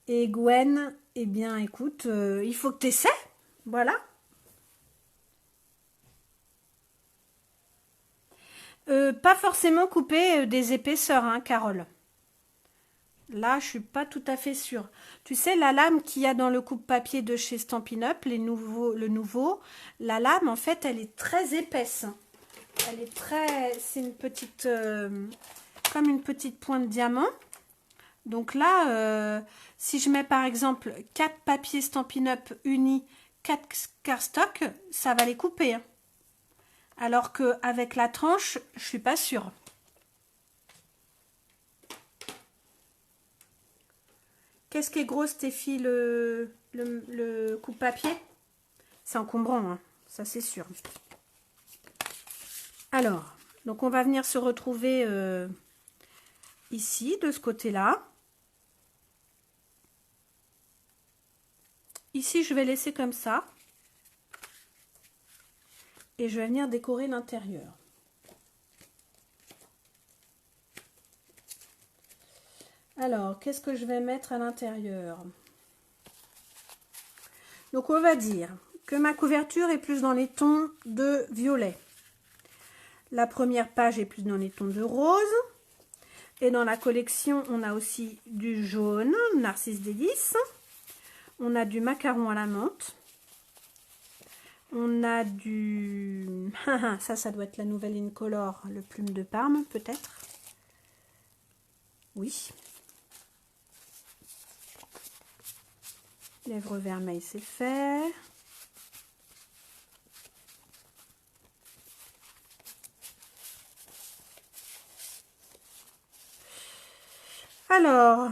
Et Gwen, eh bien, écoute, il faut que tu essaies. Voilà. Pas forcément couper des épaisseurs, hein, Carole. Là, je suis pas tout à fait sûre. Tu sais, la lame qu'il y a dans le coupe-papier de chez Stampin' Up, le nouveau, la lame, en fait, elle est très épaisse. Elle est c'est une petite... comme une petite pointe diamant. Donc là, si je mets par exemple 4 papiers Stampin' Up unis, 4 cardstock, ça va les couper. Hein. Alors qu'avec la tranche, je suis pas sûre. Qu'est-ce qui est gros, Stéphie, le coupe-papier? C'est encombrant, hein, ça c'est sûr. Alors, donc on va venir se retrouver ici, de ce côté-là. Ici, je vais laisser comme ça. Et je vais venir décorer l'intérieur. Alors, qu'est-ce que je vais mettre à l'intérieur? Donc, on va dire que ma couverture est plus dans les tons de violet. La première page est plus dans les tons de rose. Et dans la collection, on a aussi du jaune, Narcisse Délices. On a du macaron à la menthe. On a du... ça doit être la nouvelle Incolore, le plume de Parme, peut-être. Oui. Lèvres vermeilles, c'est fait. Alors...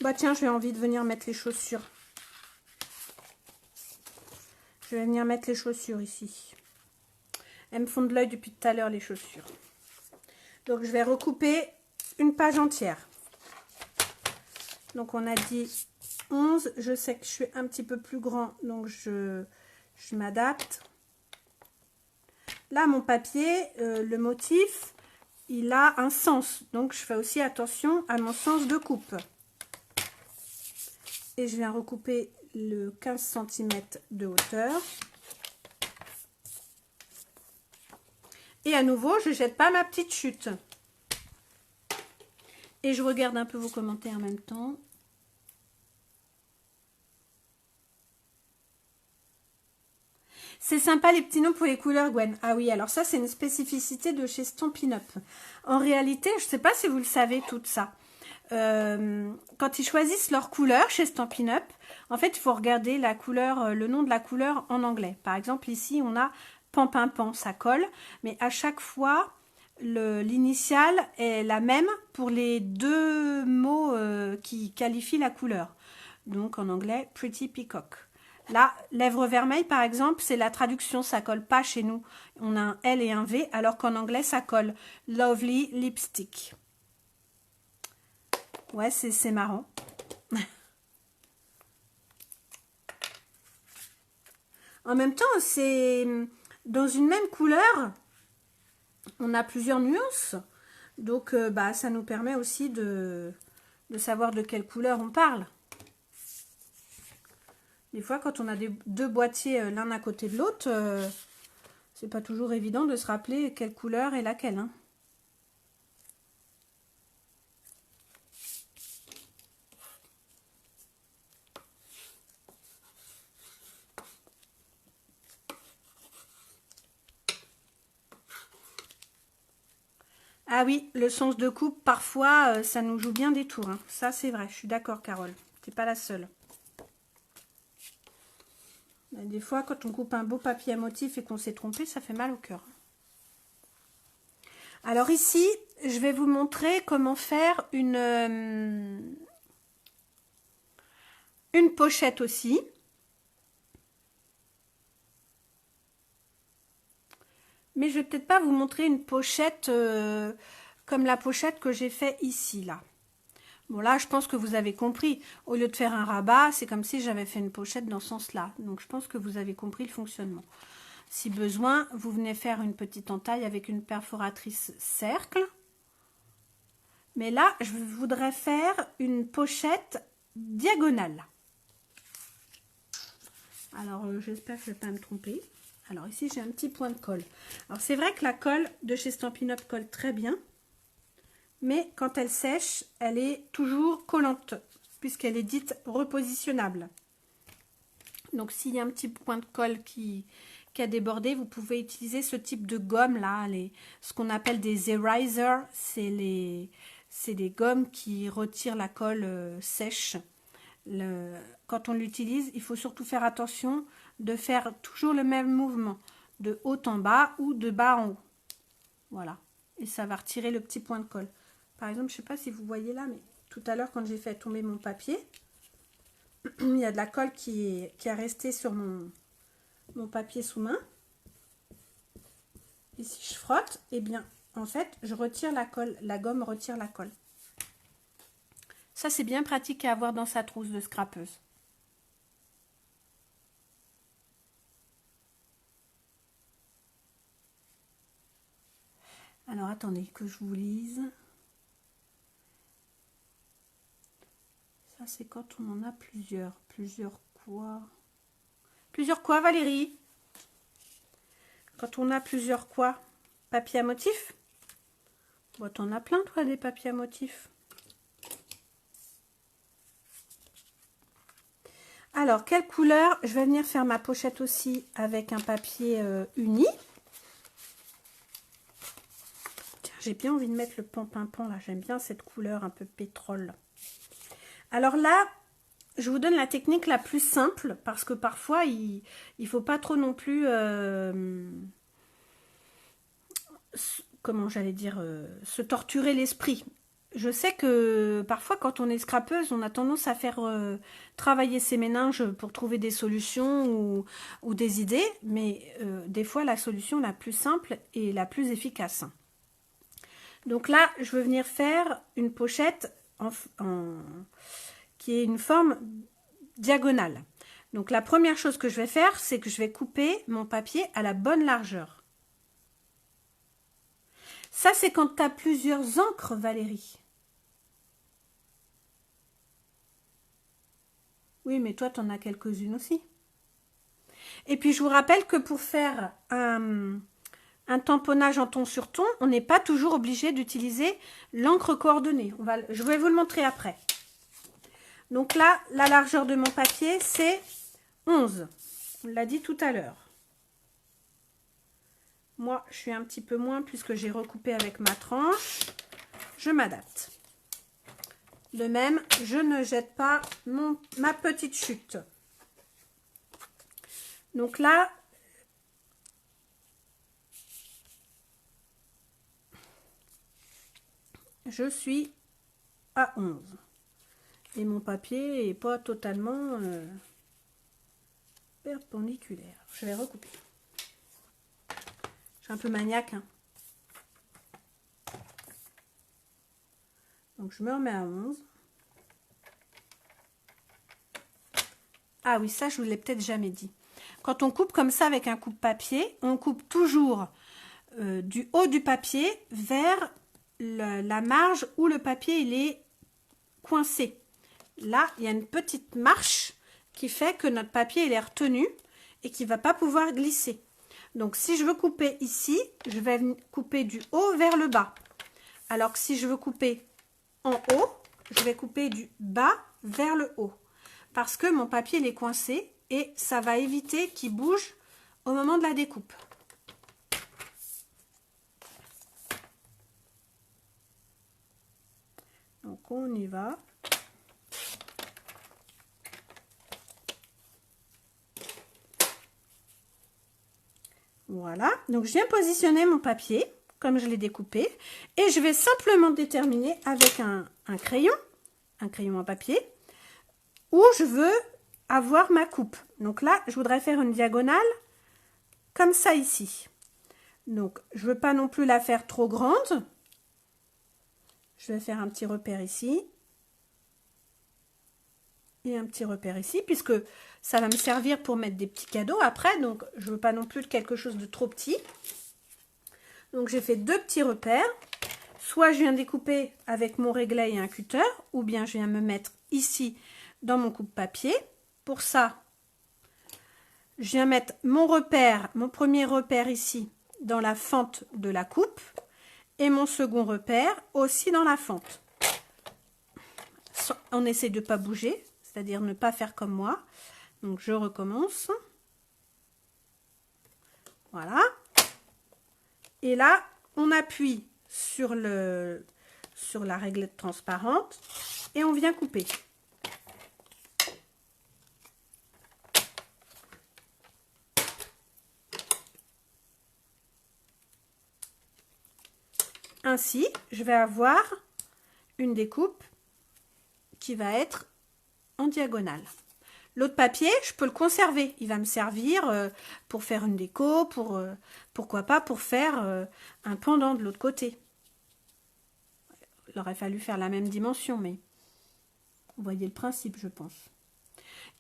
bah tiens, j'ai envie de venir mettre les chaussures. Je vais venir mettre les chaussures ici. Elles me font de l'œil depuis tout à l'heure, les chaussures. Donc, je vais recouper une page entière. Donc, on a dit 11. Je sais que je suis un petit peu plus grand, donc je m'adapte. Là, mon papier, le motif, il a un sens. Donc, je fais aussi attention à mon sens de coupe. Et je viens recouper le 15 cm de hauteur. Et à nouveau, je ne jette pas ma petite chute. Et je regarde un peu vos commentaires en même temps. C'est sympa les petits noms pour les couleurs, Gwen. Ah oui, alors ça, c'est une spécificité de chez Stampin' Up. En réalité, je ne sais pas si vous le savez tout ça. Quand ils choisissent leur couleur chez Stampin' Up, en fait, il faut regarder la couleur, le nom de la couleur en anglais. Par exemple, ici, on a pan, ça colle, mais à chaque fois, l'initiale est la même pour les deux mots qui qualifient la couleur. Donc en anglais, Pretty Peacock. Là, lèvres vermeilles, par exemple, c'est la traduction, ça colle pas chez nous. On a un L et un V, alors qu'en anglais, ça colle. Lovely lipstick. Ouais, c'est marrant. En même temps, c'est dans une même couleur, on a plusieurs nuances. Donc, ça nous permet aussi de savoir de quelle couleur on parle. Des fois, quand on a deux boîtiers l'un à côté de l'autre, c'est pas toujours évident de se rappeler quelle couleur est laquelle. Hein. Ah oui, le sens de coupe, parfois, ça nous joue bien des tours. Hein. Ça, c'est vrai, je suis d'accord, Carole. T'es pas la seule. Des fois, quand on coupe un beau papier à motif et qu'on s'est trompé, ça fait mal au cœur. Alors ici, je vais vous montrer comment faire une pochette aussi. Mais je vais peut-être pas vous montrer une pochette comme la pochette que j'ai fait ici, là. Bon, là, je pense que vous avez compris. Au lieu de faire un rabat, c'est comme si j'avais fait une pochette dans ce sens-là. Donc, je pense que vous avez compris le fonctionnement. Si besoin, vous venez faire une petite entaille avec une perforatrice cercle. Mais là, je voudrais faire une pochette diagonale. Alors, j'espère que je ne vais pas me tromper. Alors, ici, j'ai un petit point de colle. Alors, c'est vrai que la colle de chez Stampin' Up colle très bien. Mais quand elle sèche, elle est toujours collante, puisqu'elle est dite repositionnable. Donc, s'il y a un petit point de colle qui a débordé, vous pouvez utiliser ce type de gomme là, ce qu'on appelle des erasers. C'est des gommes qui retirent la colle sèche. Quand on l'utilise, il faut surtout faire attention de faire toujours le même mouvement, de haut en bas ou de bas en haut. Voilà, et ça va retirer le petit point de colle. Par exemple, je ne sais pas si vous voyez là, mais tout à l'heure, quand j'ai fait tomber mon papier, il y a de la colle qui a resté sur mon papier sous main. Et si je frotte, eh bien, en fait, je retire la colle. La gomme retire la colle. Ça, c'est bien pratique à avoir dans sa trousse de scrapeuse. Alors, attendez que je vous lise. Ça, c'est quand on en a plusieurs. Plusieurs quoi? Plusieurs quoi, Valérie? Quand on a plusieurs quoi? Papier à motif? Bon, t'en as plein, toi, des papiers à motif. Alors, quelle couleur? Je vais venir faire ma pochette aussi avec un papier uni. Tiens, j'ai bien envie de mettre le pan-pimpon, là. J'aime bien cette couleur un peu pétrole. Alors là, je vous donne la technique la plus simple, parce que parfois, il ne faut pas trop non plus... comment j'allais dire, se torturer l'esprit. Je sais que parfois quand on est scrapeuse, on a tendance à faire travailler ses méninges pour trouver des solutions ou des idées, mais des fois la solution la plus simple et la plus efficace. Donc là, je veux venir faire une pochette qui est une forme diagonale. Donc la première chose que je vais faire, c'est que je vais couper mon papier à la bonne largeur. Ça, c'est quand tu as plusieurs encres, Valérie. Oui, mais toi, tu en as quelques-unes aussi. Et puis, je vous rappelle que pour faire un tamponnage en ton sur ton, on n'est pas toujours obligé d'utiliser l'encre coordonnée. Je vais vous le montrer après. Donc là, la largeur de mon papier, c'est 11. On l'a dit tout à l'heure. Moi, je suis un petit peu moins puisque j'ai recoupé avec ma tranche. Je m'adapte. De même, je ne jette pas ma petite chute. Donc là, je suis à 11. Et mon papier n'est pas totalement perpendiculaire. Je vais recouper. Je suis un peu maniaque, hein. Donc je me remets à 11. Ah oui, ça je vous l'ai peut-être jamais dit. Quand on coupe comme ça avec un coupe-papier, on coupe toujours du haut du papier vers la marge où le papier il est coincé. Là, il y a une petite marche qui fait que notre papier il est retenu et qui ne va pas pouvoir glisser. Donc si je veux couper ici, je vais couper du haut vers le bas. Alors que si je veux couper en haut, je vais couper du bas vers le haut. Parce que mon papier il est coincé et ça va éviter qu'il bouge au moment de la découpe. Donc on y va. Voilà, donc je viens positionner mon papier comme je l'ai découpé et je vais simplement déterminer avec un crayon à papier où je veux avoir ma coupe. Donc là, je voudrais faire une diagonale comme ça ici. Donc, je ne veux pas non plus la faire trop grande. Je vais faire un petit repère ici. Et un petit repère ici, puisque ça va me servir pour mettre des petits cadeaux après. Donc, je ne veux pas non plus quelque chose de trop petit. Donc, j'ai fait deux petits repères. Soit je viens découper avec mon réglet et un cutter, ou bien je viens me mettre ici dans mon coupe-papier. Pour ça, je viens mettre mon repère, mon premier repère ici, dans la fente de la coupe. Et mon second repère aussi dans la fente. On essaie de ne pas bouger, c'est-à-dire ne pas faire comme moi. Donc je recommence. Voilà. Et là, on appuie sur la réglette transparente et on vient couper. Ainsi, je vais avoir une découpe qui va être en diagonale. L'autre papier, je peux le conserver. Il va me servir pour faire une déco, pourquoi pas pour faire un pendant de l'autre côté. Il aurait fallu faire la même dimension, mais vous voyez le principe, je pense.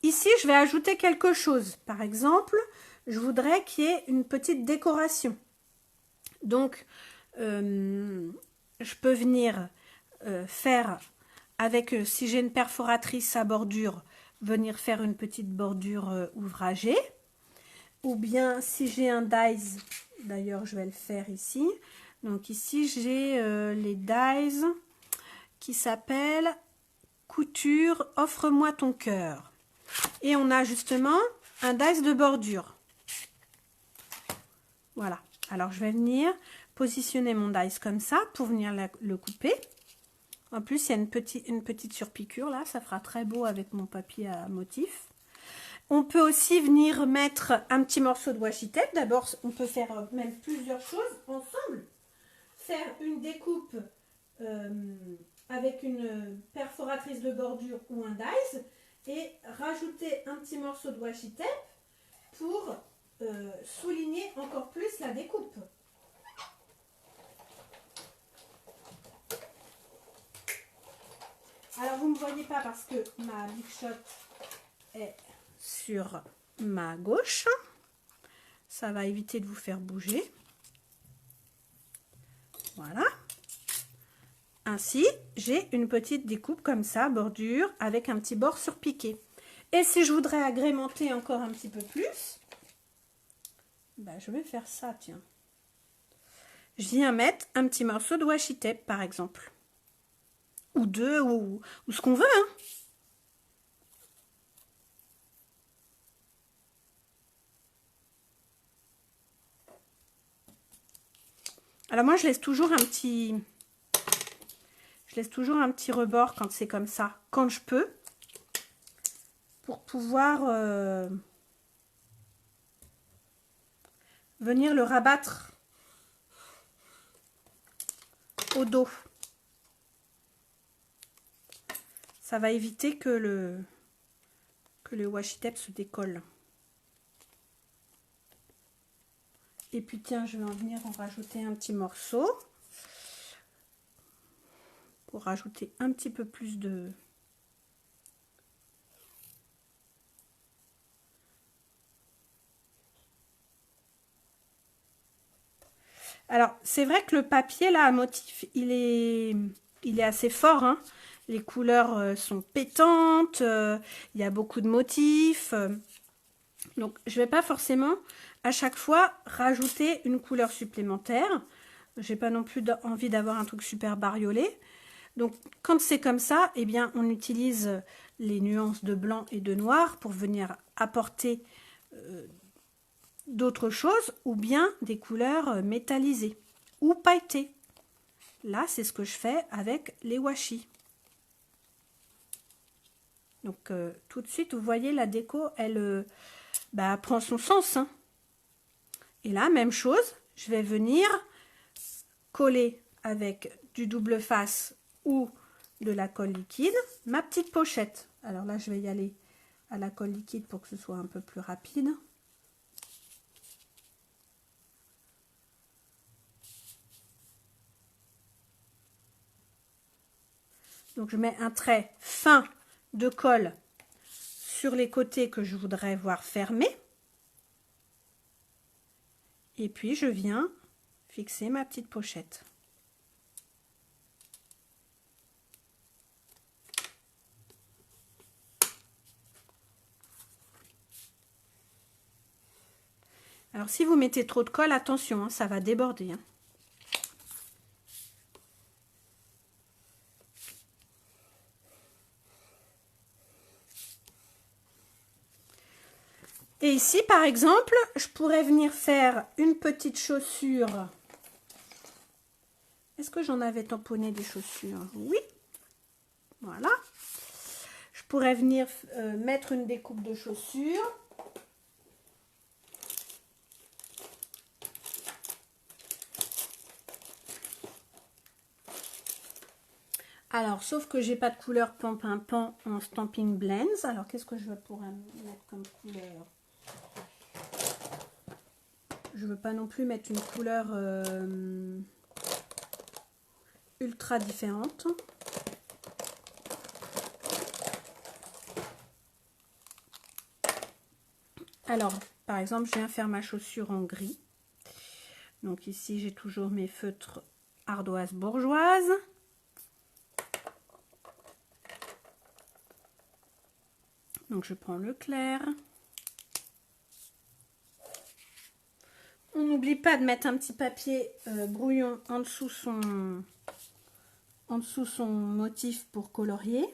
Ici, je vais ajouter quelque chose. Par exemple, je voudrais qu'il y ait une petite décoration. Donc, je peux venir faire avec, si j'ai une perforatrice à bordure, venir faire une petite bordure ouvragée. Ou bien si j'ai un dies, d'ailleurs je vais le faire ici. Donc ici j'ai les dies qui s'appellent couture offre-moi ton cœur. Et on a justement un dies de bordure. Voilà. Alors je vais venir positionner mon dies comme ça pour venir le couper. En plus, il y a une petite surpiqûre là, ça fera très beau avec mon papier à motif. On peut aussi venir mettre un petit morceau de washi tape. D'abord, on peut faire même plusieurs choses ensemble. Faire une découpe avec une perforatrice de bordure ou un dies et rajouter un petit morceau de washi tape pour souligner encore plus la découpe. Alors vous ne me voyez pas parce que ma Big Shot est sur ma gauche. Ça va éviter de vous faire bouger. Voilà. Ainsi, j'ai une petite découpe comme ça, bordure, avec un petit bord surpiqué. Et si je voudrais agrémenter encore un petit peu plus, ben je vais faire ça, tiens. Je viens mettre un petit morceau de washi tape, par exemple. Ou deux, ou ce qu'on veut, hein. Alors moi, je laisse toujours un petit rebord quand c'est comme ça, quand je peux, pour pouvoir venir le rabattre au dos. Ça va éviter que le washi tape se décolle. Et puis tiens, je vais en venir en rajouter un petit morceau pour rajouter un petit peu plus de... Alors, c'est vrai que le papier là à motif, il est assez fort, hein. Les couleurs sont pétantes, il y a beaucoup de motifs. Donc, je ne vais pas forcément à chaque fois rajouter une couleur supplémentaire. J'ai pas non plus envie d'avoir un truc super bariolé. Donc, quand c'est comme ça, eh bien, on utilise les nuances de blanc et de noir pour venir apporter d'autres choses ou bien des couleurs métallisées ou pailletées. Là, c'est ce que je fais avec les washi. Donc, tout de suite, vous voyez, la déco, elle prend son sens, hein. Et là, même chose, je vais venir coller avec du double face ou de la colle liquide ma petite pochette. Alors là, je vais y aller à la colle liquide pour que ce soit un peu plus rapide. Donc, je mets un trait fin de colle sur les côtés que je voudrais voir fermés. Et puis, je viens fixer ma petite pochette. Alors, si vous mettez trop de colle, attention, hein, ça va déborder, hein. Et ici, par exemple, je pourrais venir faire une petite chaussure. Est-ce que j'en avais tamponné des chaussures? Oui. Voilà. Je pourrais venir mettre une découpe de chaussures. Alors, sauf que j'ai pas de couleur pan en Stampin' Blends. Alors, qu'est-ce que je pourrais mettre comme couleur? Je veux pas non plus mettre une couleur ultra différente. Alors, par exemple, je viens faire ma chaussure en gris. Donc ici, j'ai toujours mes feutres ardoise bourgeoise. Donc, je prends le clair. On n'oublie pas de mettre un petit papier brouillon en dessous son motif pour colorier.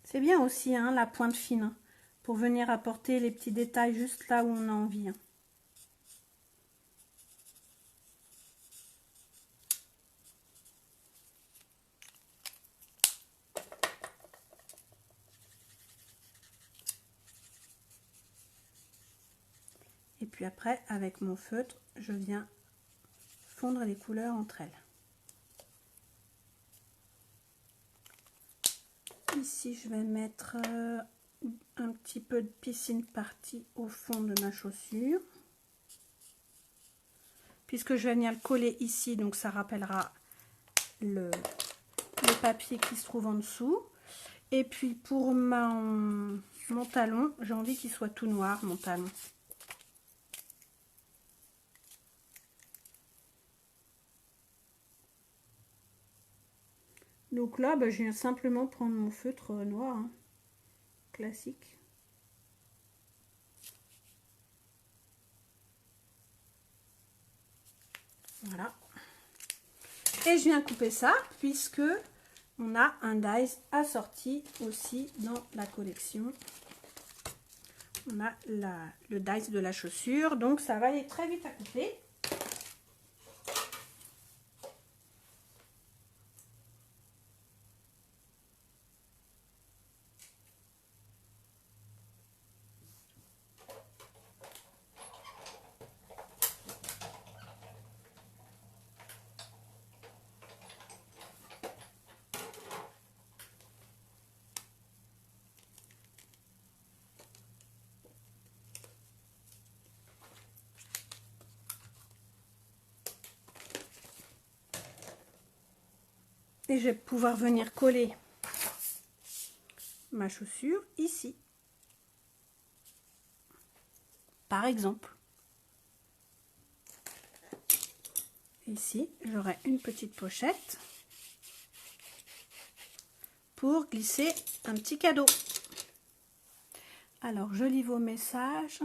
C'est bien aussi, hein, la pointe fine, hein, pour venir apporter les petits détails juste là où on a envie, hein. Et puis après, avec mon feutre, je viens fondre les couleurs entre elles. Ici, je vais mettre un petit peu de piscine partie au fond de ma chaussure. Puisque je vais venir le coller ici, donc ça rappellera le papier qui se trouve en dessous. Et puis pour mon talon, j'ai envie qu'il soit tout noir, mon talon. Donc là, je viens simplement prendre mon feutre noir, hein, classique. Voilà. Et je viens couper ça, puisque on a un dies assorti aussi dans la collection. On a le dies de la chaussure, donc ça va aller très vite à couper. Et je vais pouvoir venir coller ma chaussure ici. Par exemple. Ici, j'aurai une petite pochette pour glisser un petit cadeau. Alors, je lis vos messages.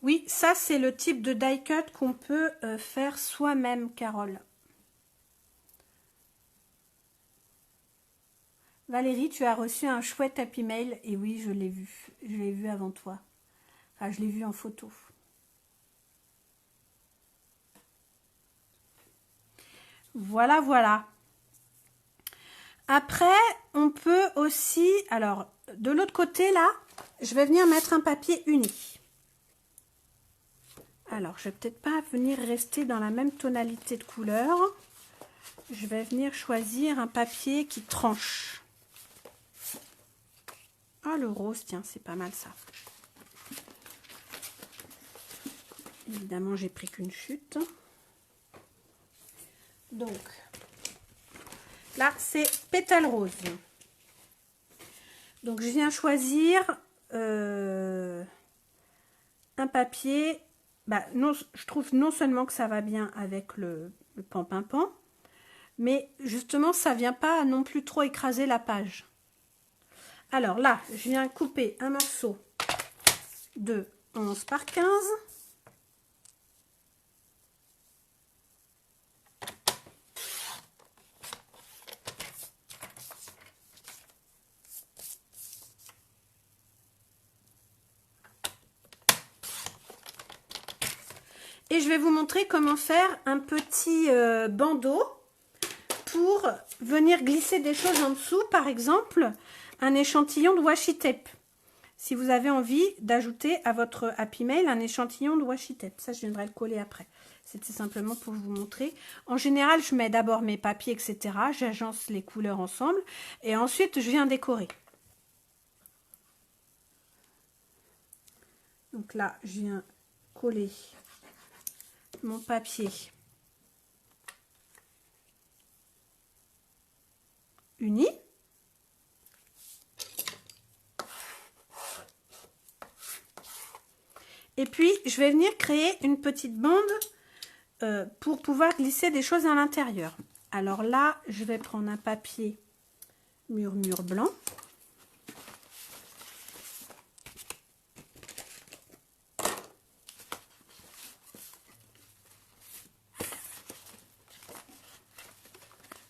Oui, ça c'est le type de die cut qu'on peut faire soi-même, Carole. Valérie, tu as reçu un chouette Happy Mail. Et oui, je l'ai vu. Je l'ai vu avant toi. Enfin, je l'ai vu en photo. Voilà, voilà. Après, on peut aussi... Alors, de l'autre côté, là, je vais venir mettre un papier uni. Alors, je vais peut-être pas venir rester dans la même tonalité de couleur. Je vais venir choisir un papier qui tranche. Ah, le rose, tiens, c'est pas mal ça. Évidemment, j'ai pris qu'une chute. Donc, là, c'est pétale rose. Donc, je viens choisir un papier. Bah, non, je trouve non seulement que ça va bien avec le pan-pin-pan, mais justement, ça vient pas non plus trop écraser la page. Alors là, je viens couper un morceau de 11 par 15. Et je vais vous montrer comment faire un petit bandeau pour venir glisser des choses en dessous. Par exemple, un échantillon de washi tape. Si vous avez envie d'ajouter à votre Happy Mail un échantillon de washi tape. Ça, je viendrai le coller après. C'était simplement pour vous montrer. En général, je mets d'abord mes papiers, etc. J'agence les couleurs ensemble. Et ensuite, je viens décorer. Donc là, je viens coller mon papier uni. Et puis, je vais venir créer une petite bande pour pouvoir glisser des choses à l'intérieur. Alors là, je vais prendre un papier murmure blanc.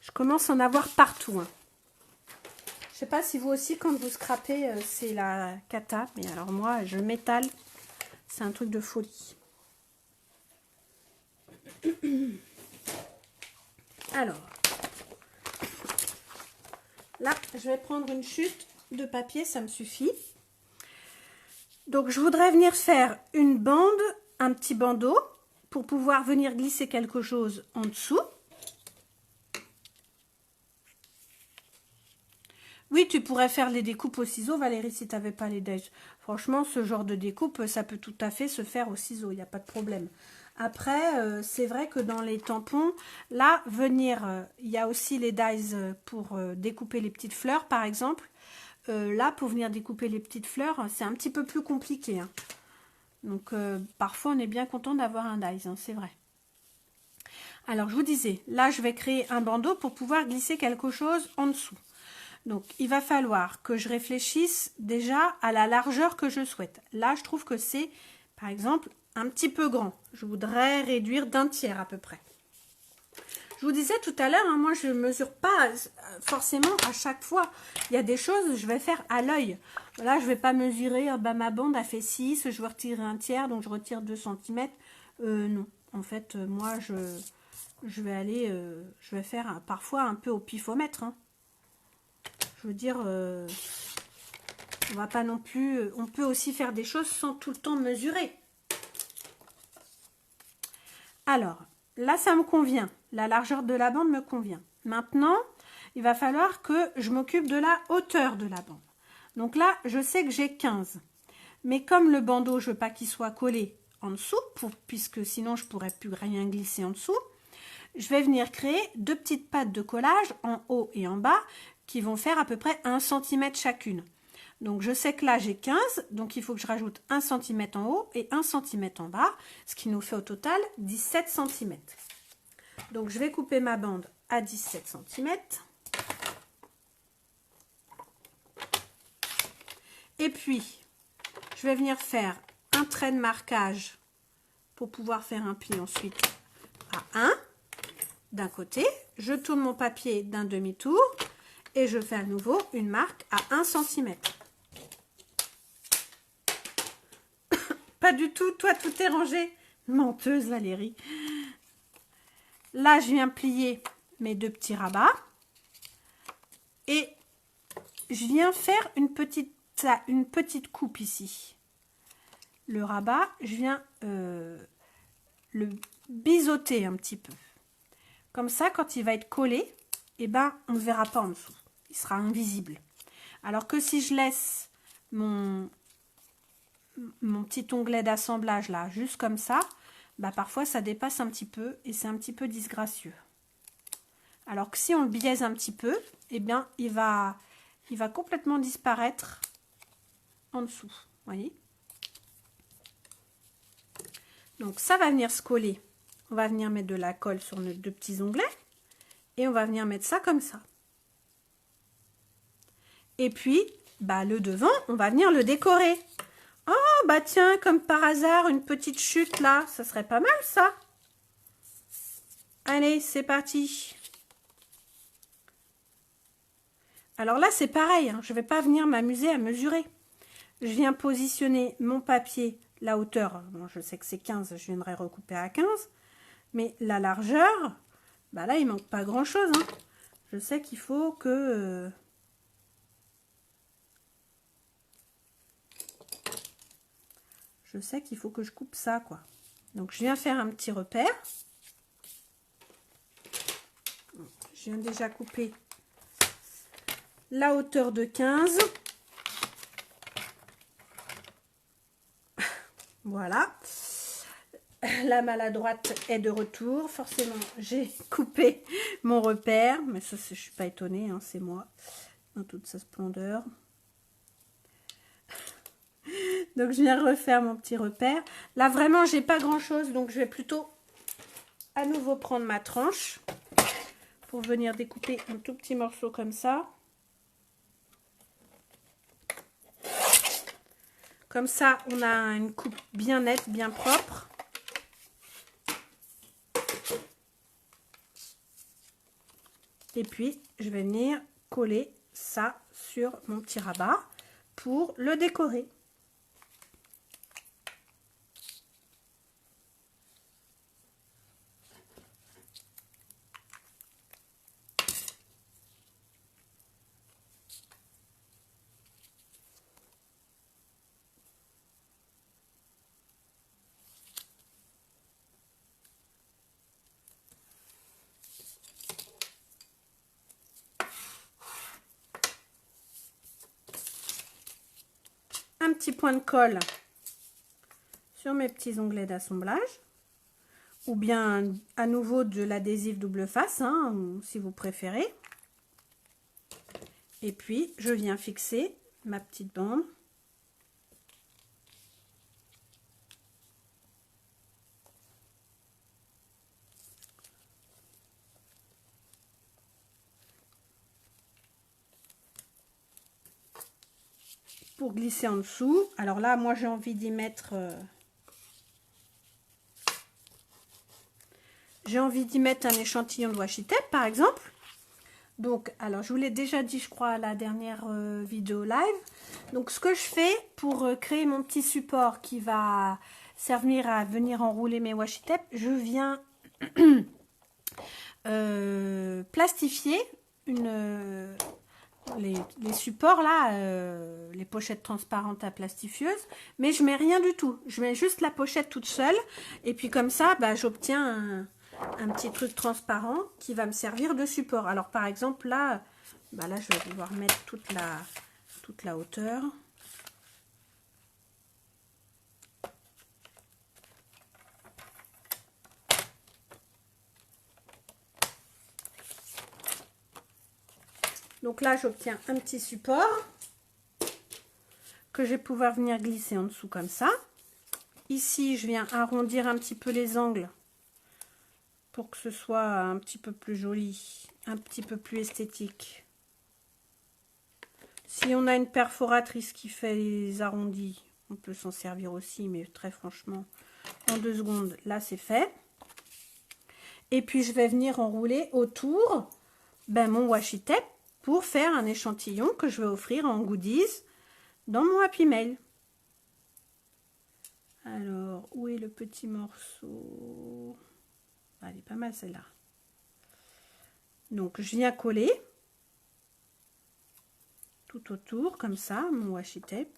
Je commence à en avoir partout. Hein. Je sais pas si vous aussi, quand vous scrapez, c'est la cata. Mais alors moi, je m'étale. C'est un truc de folie. Alors, là, je vais prendre une chute de papier, ça me suffit. Donc, je voudrais venir faire une bande, un petit bandeau, pour pouvoir venir glisser quelque chose en dessous. Oui, tu pourrais faire les découpes au ciseau, Valérie, si tu n'avais pas les dies. Franchement, ce genre de découpe, ça peut tout à fait se faire au ciseau, il n'y a pas de problème. Après, c'est vrai que dans les tampons, là, il y a aussi les dies pour découper les petites fleurs, par exemple. Là, pour venir découper les petites fleurs, c'est un petit peu plus compliqué. Hein. Donc, parfois, on est bien content d'avoir un dies, hein, c'est vrai. Alors, je vous disais, là, je vais créer un bandeau pour pouvoir glisser quelque chose en dessous. Donc, il va falloir que je réfléchisse déjà à la largeur que je souhaite. Là, je trouve que c'est, par exemple, un petit peu grand. Je voudrais réduire d'un tiers à peu près. Je vous disais tout à l'heure, hein, moi je mesure pas forcément à chaque fois. Il y a des choses je vais faire à l'œil. Là je vais pas mesurer, bah, ma bande a fait 6, je vais retirer un tiers, donc je retire 2 cm. Non, en fait moi je vais aller, je vais faire parfois un peu au pifomètre. Hein. Je veux dire, on va pas non plus, on peut aussi faire des choses sans tout le temps mesurer. Alors, là, ça me convient. La largeur de la bande me convient. Maintenant, il va falloir que je m'occupe de la hauteur de la bande. Donc là, je sais que j'ai 15. Mais comme le bandeau, je ne veux pas qu'il soit collé en dessous, puisque sinon, je ne pourrais plus rien glisser en dessous, je vais venir créer 2 petites pattes de collage en haut et en bas qui vont faire à peu près 1 cm chacune. Donc je sais que là j'ai 15, donc il faut que je rajoute 1 cm en haut et 1 cm en bas, ce qui nous fait au total 17 cm. Donc je vais couper ma bande à 17 cm. Et puis je vais venir faire un trait de marquage pour pouvoir faire un pli ensuite à 1 d'un côté. Je tourne mon papier d'un demi-tour et je fais à nouveau une marque à 1 cm. Pas du tout, toi tout est rangé. Menteuse Valérie. Là je viens plier mes 2 petits rabats. Et je viens faire une petite coupe ici. Le rabat, je viens le biseauter un petit peu. Comme ça, quand il va être collé, eh ben, on ne verra pas en dessous. Il sera invisible. Alors que si je laisse mon petit onglet d'assemblage là, juste comme ça, bah parfois ça dépasse un petit peu et c'est un petit peu disgracieux. Alors que si on le biaise un petit peu, eh bien il va complètement disparaître en dessous. Voyez. Donc ça va venir se coller. On va venir mettre de la colle sur nos 2 petits onglets et on va venir mettre ça comme ça. Et puis, bah, le devant, on va venir le décorer. Oh, bah tiens, comme par hasard, une petite chute là, ça serait pas mal ça. Allez, c'est parti. Alors là, c'est pareil, hein, je ne vais pas venir m'amuser à mesurer. Je viens positionner mon papier, la hauteur, bon, je sais que c'est 15, je viendrai recouper à 15. Mais la largeur, bah là, il manque pas grand-chose. Hein. Je sais qu'il faut que... je sais qu'il faut que je coupe ça, quoi. Donc, je viens faire un petit repère. Je viens déjà couper la hauteur de 15. Voilà. La maladroite est de retour. Forcément, j'ai coupé mon repère. Mais ça, je ne suis pas étonnée, hein, c'est moi, dans toute sa splendeur. Donc, je viens refaire mon petit repère. Là, vraiment, j'ai pas grand-chose. Donc, je vais plutôt à nouveau prendre ma tranche pour venir découper un tout petit morceau comme ça. Comme ça, on a une coupe bien nette, bien propre. Et puis, je vais venir coller ça sur mon petit rabat pour le décorer. Un petit point de colle sur mes petits onglets d'assemblage ou bien à nouveau de l'adhésif double face, hein, si vous préférez. Et puis je viens fixer ma petite bande. Pour glisser en dessous. Alors là, moi j'ai envie d'y mettre j'ai envie d'y mettre un échantillon de washi tape par exemple. Donc, alors je vous l'ai déjà dit je crois à la dernière vidéo live. Donc ce que je fais pour créer mon petit support qui va servir à venir enrouler mes washi tape, je viens plastifier les supports là, les pochettes transparentes à plastifieuse, mais je mets rien du tout. Je mets juste la pochette toute seule et puis comme ça, bah, j'obtiens un petit truc transparent qui va me servir de support. Alors par exemple là, bah là je vais devoir mettre toute la hauteur. Donc là j'obtiens un petit support que je vais pouvoir venir glisser en dessous comme ça. Ici je viens arrondir un petit peu les angles pour que ce soit un petit peu plus joli, un petit peu plus esthétique. Si on a une perforatrice qui fait les arrondis, on peut s'en servir aussi, mais très franchement, en 2 secondes, là c'est fait. Et puis je vais venir enrouler autour mon washi tape pour faire un échantillon que je vais offrir en goodies dans mon Happy Mail. Alors, où est le petit morceau? Elle est pas mal celle-là. Donc je viens coller tout autour comme ça mon washi tape.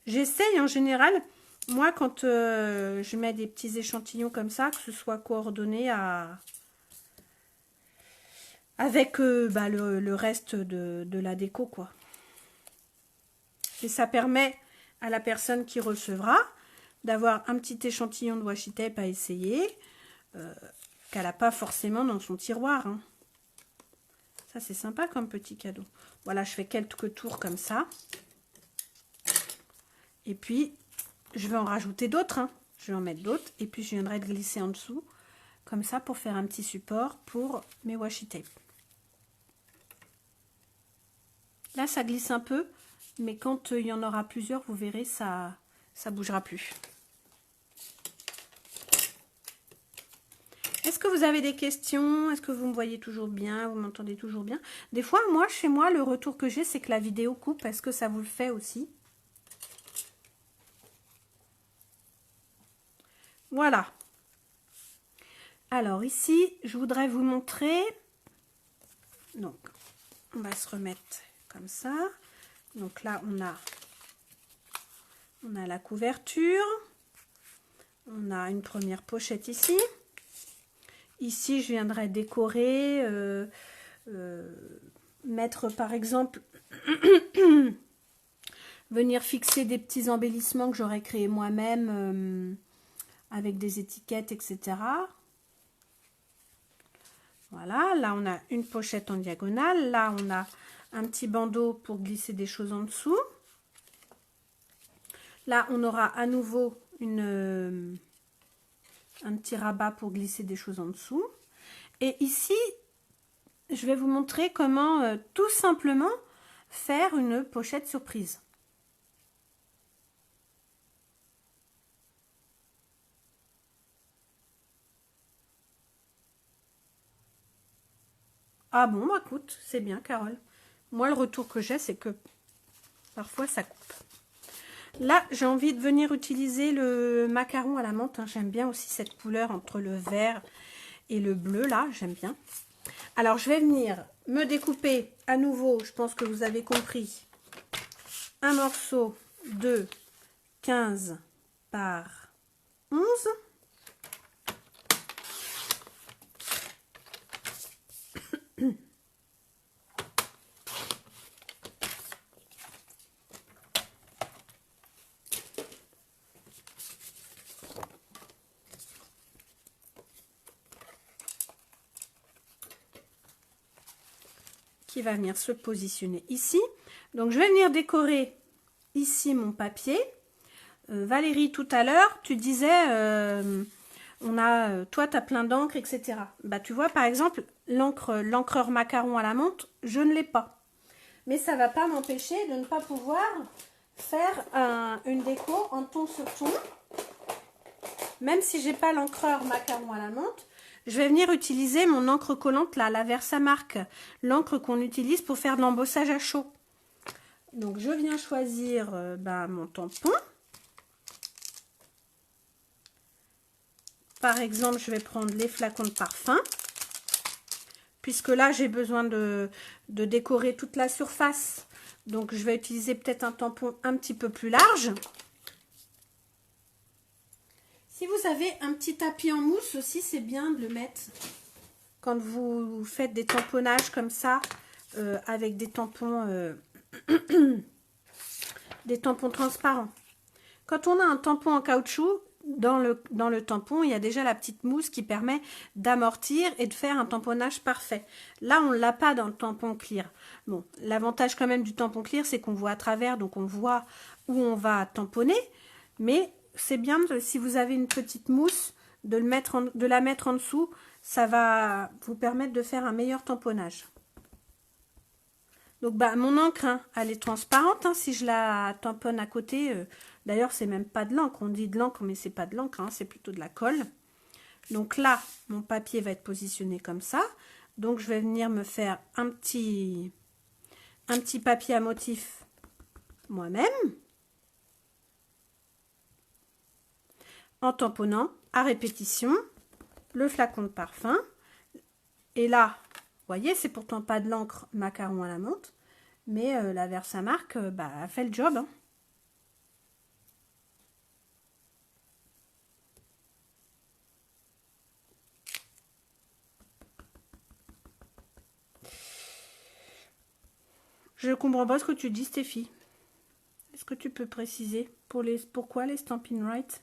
J'essaye en général, moi quand je mets des petits échantillons comme ça, que ce soit coordonné avec le reste de la déco quoi. Et ça permet à la personne qui recevra d'avoir un petit échantillon de washi tape à essayer, qu'elle n'a pas forcément dans son tiroir. Hein. Ça, c'est sympa comme petit cadeau. Voilà, je fais quelques tours comme ça. Et puis, je vais en rajouter d'autres. Hein. Je vais en mettre d'autres. Et puis, je viendrai de glisser en dessous, comme ça, pour faire un petit support pour mes washi tape. Là, ça glisse un peu. Mais quand il y en aura plusieurs, vous verrez, ça bougera plus. Est-ce que vous avez des questions? Est-ce que vous me voyez toujours bien? Vous m'entendez toujours bien? Des fois, moi, chez moi, le retour que j'ai, c'est que la vidéo coupe. Est-ce que ça vous le fait aussi? Voilà. Alors ici, je voudrais vous montrer. Donc, on va se remettre comme ça. Donc là, on a la couverture. On a une première pochette ici. Ici, je viendrai décorer, mettre par exemple, venir fixer des petits embellissements que j'aurais créés moi-même avec des étiquettes, etc. Voilà, là on a une pochette en diagonale. Là, on a un petit bandeau pour glisser des choses en dessous. Là, on aura à nouveau un petit rabat pour glisser des choses en dessous. Et ici, je vais vous montrer comment tout simplement faire une pochette surprise. Ah bon, bah écoute, c'est bien Carole. Moi, le retour que j'ai, c'est que parfois ça coupe. Là, j'ai envie de venir utiliser le macaron à la menthe. Hein. J'aime bien aussi cette couleur entre le vert et le bleu, là, j'aime bien. Alors, je vais venir me découper à nouveau, je pense que vous avez compris, un morceau de 15 par 11. Qui va venir se positionner ici. Donc, je vais venir décorer ici mon papier. Valérie, tout à l'heure, tu disais, toi, tu as plein d'encre, etc. Bah, tu vois, par exemple, l'encreur macaron à la menthe, je ne l'ai pas. Mais ça ne va pas m'empêcher de ne pas pouvoir faire une déco en ton sur ton. même si j'ai pas l'encreur macaron à la menthe, je vais venir utiliser mon encre collante là, la Versamark, l'encre qu'on utilise pour faire de l'embossage à chaud. Donc je viens choisir mon tampon. Par exemple, je vais prendre les flacons de parfum, puisque là j'ai besoin de décorer toute la surface. Donc je vais utiliser peut-être un tampon un petit peu plus large. Si vous avez un petit tapis en mousse aussi, c'est bien de le mettre quand vous faites des tamponnages comme ça, avec des tampons transparents. Quand on a un tampon en caoutchouc, dans le tampon, il y a déjà la petite mousse qui permet d'amortir et de faire un tamponnage parfait. Là, on ne l'a pas dans le tampon clear. Bon, l'avantage quand même du tampon clear, c'est qu'on voit à travers, donc on voit où on va tamponner. Mais c'est bien, si vous avez une petite mousse, de la mettre en dessous. Ça va vous permettre de faire un meilleur tamponnage. Donc, mon encre, hein, elle est transparente. Hein, si je la tamponne à côté... D'ailleurs, c'est même pas de l'encre. On dit de l'encre, mais c'est pas de l'encre, hein, c'est plutôt de la colle. Donc là, mon papier va être positionné comme ça. Donc, je vais venir me faire un petit papier à motif moi-même. En tamponnant à répétition le flacon de parfum. Et là, vous voyez, c'est pourtant pas de l'encre macaron à la menthe. Mais la Versamark, a fait le job, hein. Je ne comprends pas ce que tu dis, Stéphie. Est-ce que tu peux préciser pourquoi les Stampin' Right?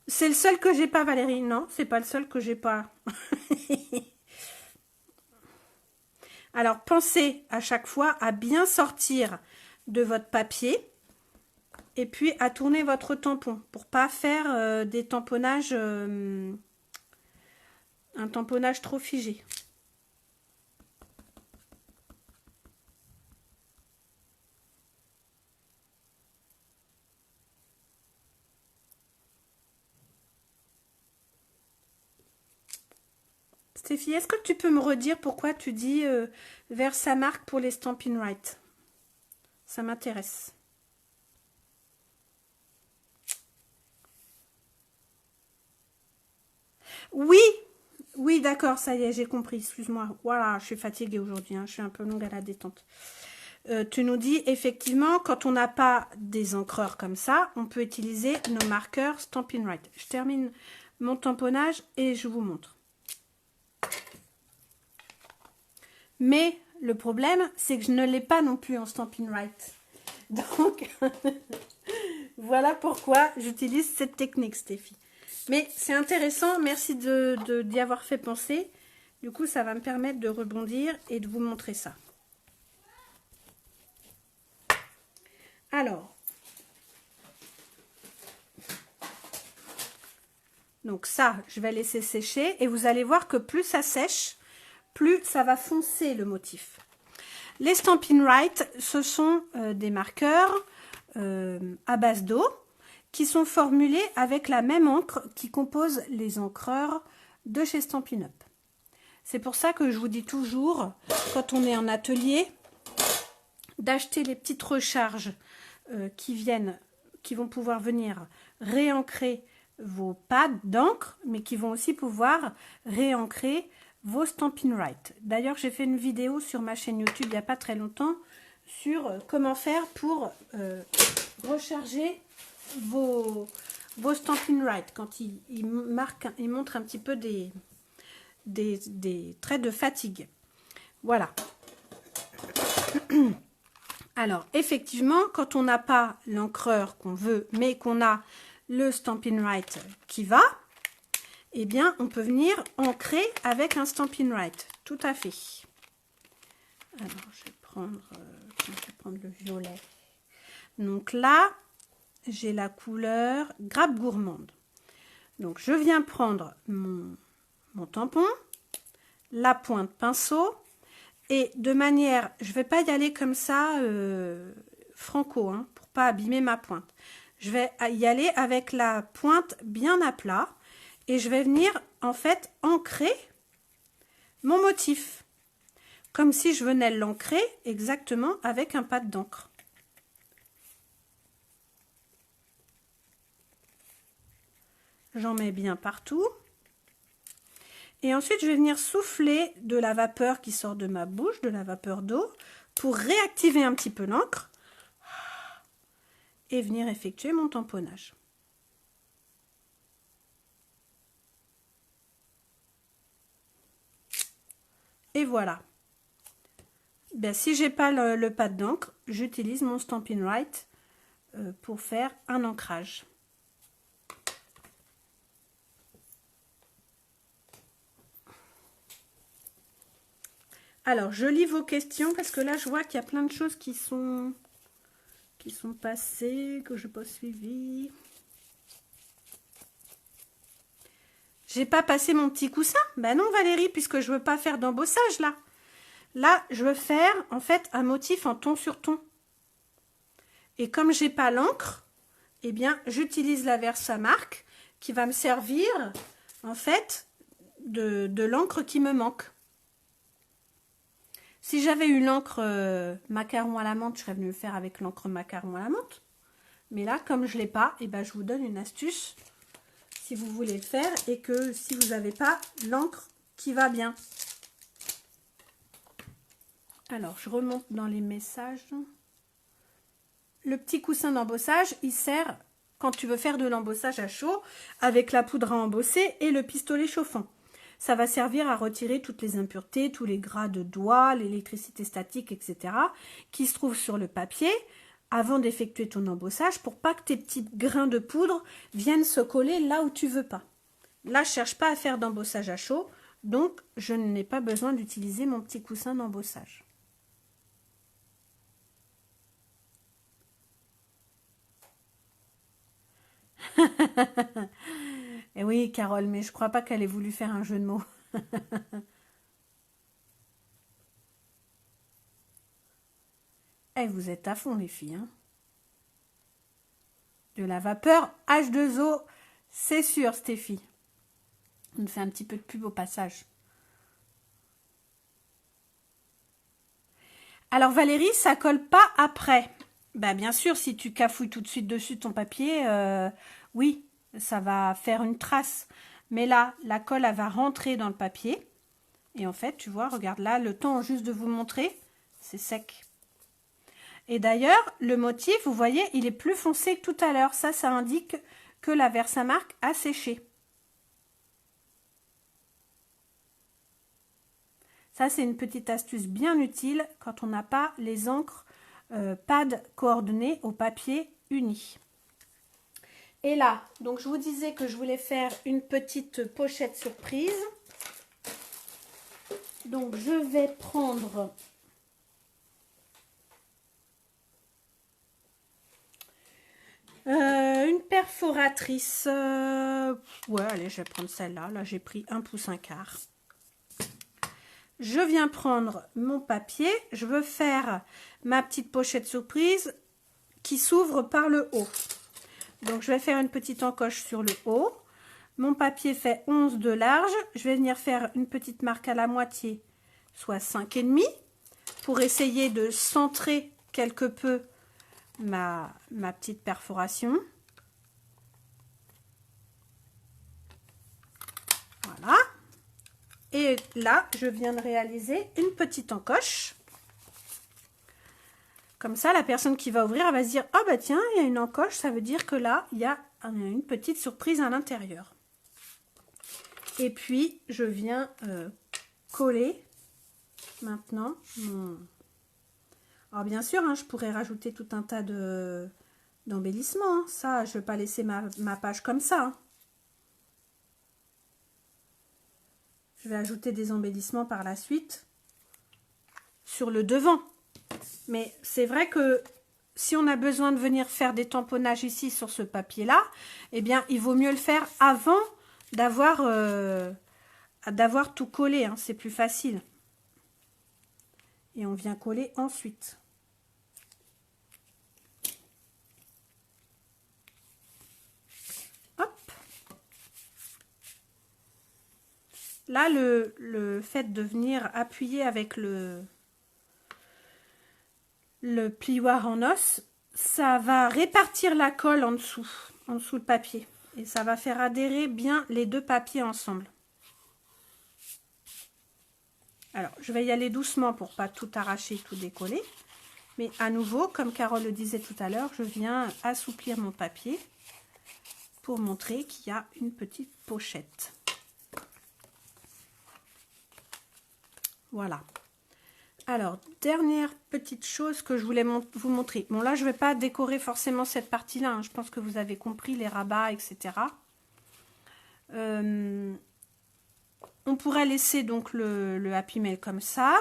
C'est le seul que j'ai pas, Valérie. Non, c'est pas le seul que j'ai pas. Alors, pensez à chaque fois à bien sortir de votre papier et puis à tourner votre tampon pour pas faire des tamponnages, un tamponnage trop figé. Stéphie, est-ce que tu peux me redire pourquoi tu dis Versamark pour les Stampin' Right? Ça m'intéresse. Oui, oui, d'accord, ça y est, j'ai compris, excuse-moi. Voilà, je suis fatiguée aujourd'hui, hein, je suis un peu longue à la détente. Tu nous dis, effectivement, quand on n'a pas des encreurs comme ça, on peut utiliser nos marqueurs Stampin' Right. Je termine mon tamponnage et je vous montre. Mais le problème, c'est que je ne l'ai pas non plus en Stampin' Right. Donc, voilà pourquoi j'utilise cette technique, Stéphie. Mais c'est intéressant, merci d'y avoir fait penser. Du coup, ça va me permettre de rebondir et de vous montrer ça. Alors, donc ça, je vais laisser sécher et vous allez voir que plus ça sèche, plus ça va foncer le motif. Les Stampin' Right, ce sont des marqueurs à base d'eau qui sont formulés avec la même encre qui compose les encreurs de chez Stampin' Up. C'est pour ça que je vous dis toujours, quand on est en atelier, d'acheter les petites recharges qui vont pouvoir venir réancrer vos pads d'encre, mais qui vont aussi pouvoir réancrer vos Stampin' Right. D'ailleurs, j'ai fait une vidéo sur ma chaîne YouTube il n'y a pas très longtemps sur comment faire pour recharger vos Stampin' Right quand il montre un petit peu des traits de fatigue. Voilà. Alors, effectivement, quand on n'a pas l'encreur qu'on veut, mais qu'on a le Stampin' Right qui va, eh bien, on peut venir ancrer avec un Stampin' Right. Tout à fait. Alors, je vais prendre le violet. Donc là, j'ai la couleur grappe gourmande. Donc, je viens prendre mon tampon, la pointe pinceau, et de manière, je ne vais pas y aller comme ça, franco, hein, pour pas abîmer ma pointe. Je vais y aller avec la pointe bien à plat et je vais venir en fait ancrer mon motif. Comme si je venais l'ancrer exactement avec un pad d'encre. J'en mets bien partout. Et ensuite, je vais venir souffler de la vapeur qui sort de ma bouche, de la vapeur d'eau, pour réactiver un petit peu l'encre et venir effectuer mon tamponnage. Et voilà. Ben, si j'ai pas le pad d'encre, j'utilise mon Stampin' Right pour faire un ancrage. Alors, je lis vos questions parce que là, je vois qu'il y a plein de choses qui sont passées, que je n'ai pas suivies. J'ai pas passé mon petit coussin? Ben non, Valérie, puisque je veux pas faire d'embossage là. Là, je veux faire en fait un motif en ton sur ton. Et comme j'ai pas l'encre, eh bien, j'utilise la Versamark qui va me servir en fait de l'encre qui me manque. Si j'avais eu l'encre macaron à la menthe, je serais venue le faire avec l'encre macaron à la menthe. Mais là, comme je ne l'ai pas, eh ben, je vous donne une astuce si vous voulez le faire et que si vous n'avez pas l'encre qui va bien. Alors, je remonte dans les messages. Le petit coussin d'embossage, il sert quand tu veux faire de l'embossage à chaud avec la poudre à embosser et le pistolet chauffant. Ça va servir à retirer toutes les impuretés, tous les gras de doigts, l'électricité statique, etc. qui se trouvent sur le papier avant d'effectuer ton embossage pour pas que tes petits grains de poudre viennent se coller là où tu veux pas. Là, je cherche pas à faire d'embossage à chaud, donc je n'ai pas besoin d'utiliser mon petit coussin d'embossage. Et oui, Carole, mais je crois pas qu'elle ait voulu faire un jeu de mots. Eh, vous êtes à fond, les filles. Hein, de la vapeur H2O, c'est sûr, Stéphie. On fait un petit peu de pub au passage. Alors, Valérie, ça colle pas après. Bah, bien sûr, si tu cafouilles tout de suite dessus ton papier, oui, ça va faire une trace. Mais là, la colle, elle va rentrer dans le papier. Et en fait, tu vois, regarde là, le temps juste de vous montrer, c'est sec. Et d'ailleurs, le motif, vous voyez, il est plus foncé que tout à l'heure. Ça indique que la Versamark a séché. Ça, c'est une petite astuce bien utile quand on n'a pas les encres pad coordonnées au papier uni. Et là, donc je vous disais que je voulais faire une petite pochette surprise. Donc, je vais prendre une perforatrice. Ouais, allez, je vais prendre celle-là. Là, j'ai pris 1 pouce 1/4. Je viens prendre mon papier. Je veux faire ma petite pochette surprise qui s'ouvre par le haut. Donc, je vais faire une petite encoche sur le haut. Mon papier fait 11 de large. Je vais venir faire une petite marque à la moitié, soit 5,5, pour essayer de centrer quelque peu ma petite perforation. Voilà. Et là, je viens de réaliser une petite encoche. Comme ça, la personne qui va ouvrir, elle va se dire « Ah bah tiens, il y a une encoche, ça veut dire que là, il y a une petite surprise à l'intérieur. » Et puis, je viens coller maintenant mon... Alors bien sûr, hein, je pourrais rajouter tout un tas d'embellissements. Hein. Ça, je ne vais pas laisser ma page comme ça. Hein. Je vais ajouter des embellissements par la suite sur le devant. Mais c'est vrai que si on a besoin de venir faire des tamponnages ici sur ce papier-là, eh bien, il vaut mieux le faire avant d'avoir tout collé. Hein. C'est plus facile. Et on vient coller ensuite. Là, le fait de venir appuyer avec le plioir en os, ça va répartir la colle en dessous le papier. Et ça va faire adhérer bien les deux papiers ensemble. Alors, je vais y aller doucement pour pas tout arracher, tout décoller. Mais à nouveau, comme Carole le disait tout à l'heure, je viens assouplir mon papier pour montrer qu'il y a une petite pochette. Voilà. Alors, dernière petite chose que je voulais vous montrer. Bon, là, je ne vais pas décorer forcément cette partie-là. Hein. Je pense que vous avez compris les rabats, etc. On pourrait laisser donc le Happy Mail comme ça.